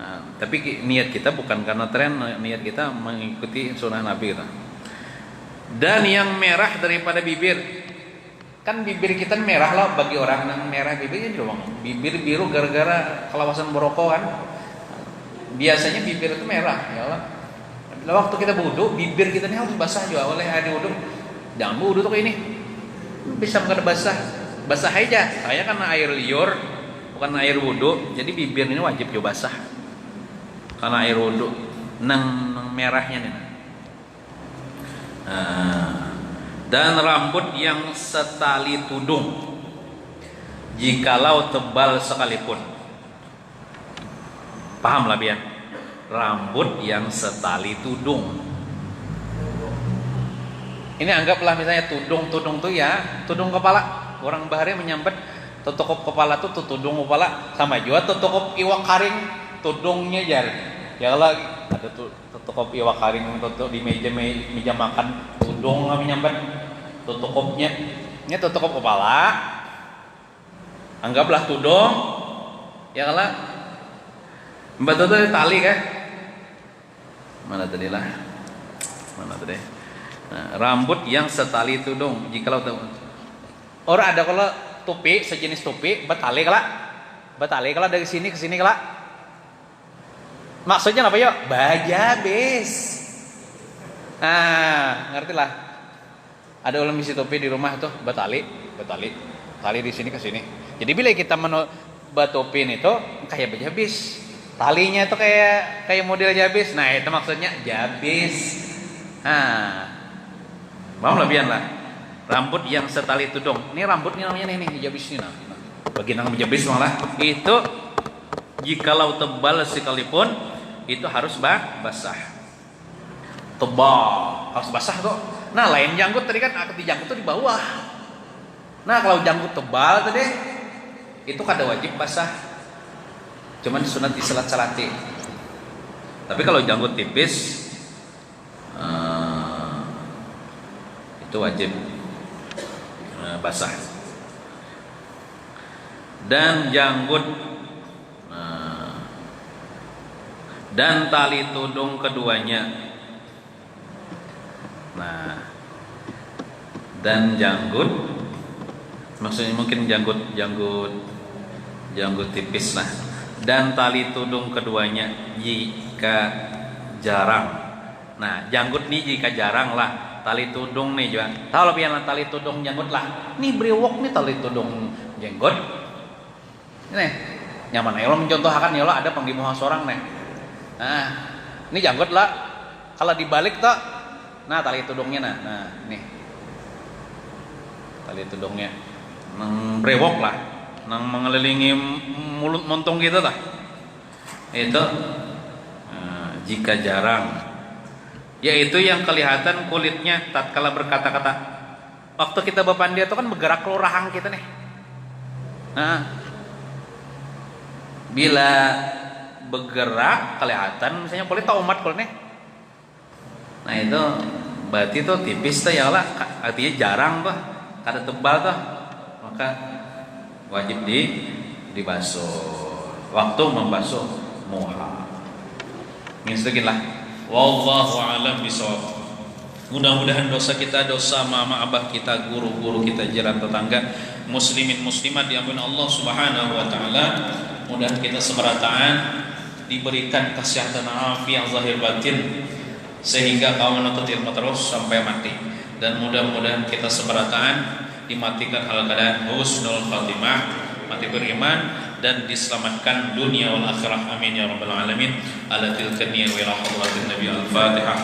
Nah, tapi niat kita bukan karena tren, niat kita mengikuti sunnah Nabi kita. Dan yang merah daripada bibir, kan bibir kita merah lah bagi orang yang merah bibirnya doang. Bibir biru gara-gara kelawasan merokok kan. Biasanya bibir itu merah ya Allah. Waktu kita wudu, bibir kita ini harus basah juga oleh air wudu. Jangan wudu tuh kayak ini. Bisa kada basah aja. Saya kan air liur, bukan air wudu, jadi bibir ini wajib juga basah. Karena air wudu nang merahnya nih. Dan rambut yang setali tudung. jikalau tebal sekalipun. Paham lah biar rambut yang setali tudung. Ini anggaplah misalnya tudung tuh ya, tudung kepala. Orang bahari menyambet tutup kepala tuh tudung kepala, sama juga tutup iwak karing tudungnya jar. Ya lagi ada tutup iwak karing tutup di meja makan tudung kami nyambet tutupnya. Ini tutup kepala. Anggaplah tudung. Ya lah. Mbak tuh tali kan? Mana tadi lah? Mana tadi? Nah, rambut yang setali tudung. Jikalau orang ada kalau topi sejenis topi betali kala dari sini ke sini kala. Maksudnya apa ya? Bajabis. Nah, ngerti lah. Ada orang misi topi di rumah tuh betali tali di sini ke sini. Jadi bila kita batopin itu kayak bajabis. Talinya itu kayak model jabis. Nah, itu maksudnya jabis. Nah, mau lebihan lah. Rambut yang setali tudung. Ini rambut ini namanya nih jabis ini. Nah. Bagi nang jabis malah itu jikalau tebal sekalipun itu harus basah. Tebal harus basah kok. Nah, lain janggut tadi kan di janggut tuh di bawah. Nah, kalau janggut tebal tadi itu kada wajib basah. Cuman sunat diselat-selati. Tapi kalau janggut tipis itu wajib basah. Dan janggut dan tali tudung keduanya. Nah, dan janggut maksudnya mungkin janggut tipis lah. Dan tali tudung keduanya jika jarang. Nah, janggut nih jika jarang lah. Tali tudung nih juga. Tahu lebih yang tali tudung janggut lah. Nih brewok nih tali tudung jenggot. Ini nyaman ya lo mencontohkan ya lo ada pengdimuh seorang nih. Nah, ini janggut lah. Kalau dibalik tuh, nah tali tudungnya nah nih tali tudungnya, nang brewok lah, nang mengelilingi mulut montong kita lah. Itu jika jarang. Yaitu yang kelihatan kulitnya tatkala berkata-kata. Waktu kita berpandia itu kan bergerak keluar rahang kita nih. Nah, bila bergerak kelihatan misalnya kulit umat kulit nih. Nah itu berarti itu tipis tuh ya lah, artinya jarang tuh, kada tebal tuh, maka wajib dibasuh. Waktu membasuh muha. Ini sedikit lah. Wallahu a'lam bishawab. Mudah-mudahan dosa kita, dosa mama abah kita, guru-guru kita, jiran tetangga, muslimin muslimat diampuni Allah Subhanahu wa taala. Mudah kita semerataan diberikan kesehatan afiat zahir batin sehingga kaum menuntut ilmu terus sampai mati. Dan mudah-mudahan kita semerataan dimatikan hal keadaan husnul khatimah, mati beriman dan diselamatkan dunia wal akhirah. Amin ya rabbal alamin. Ala tilka niyya wa ila hadratin nabi al-fatihah.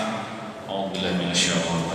A'udzu billahi minasyaitonir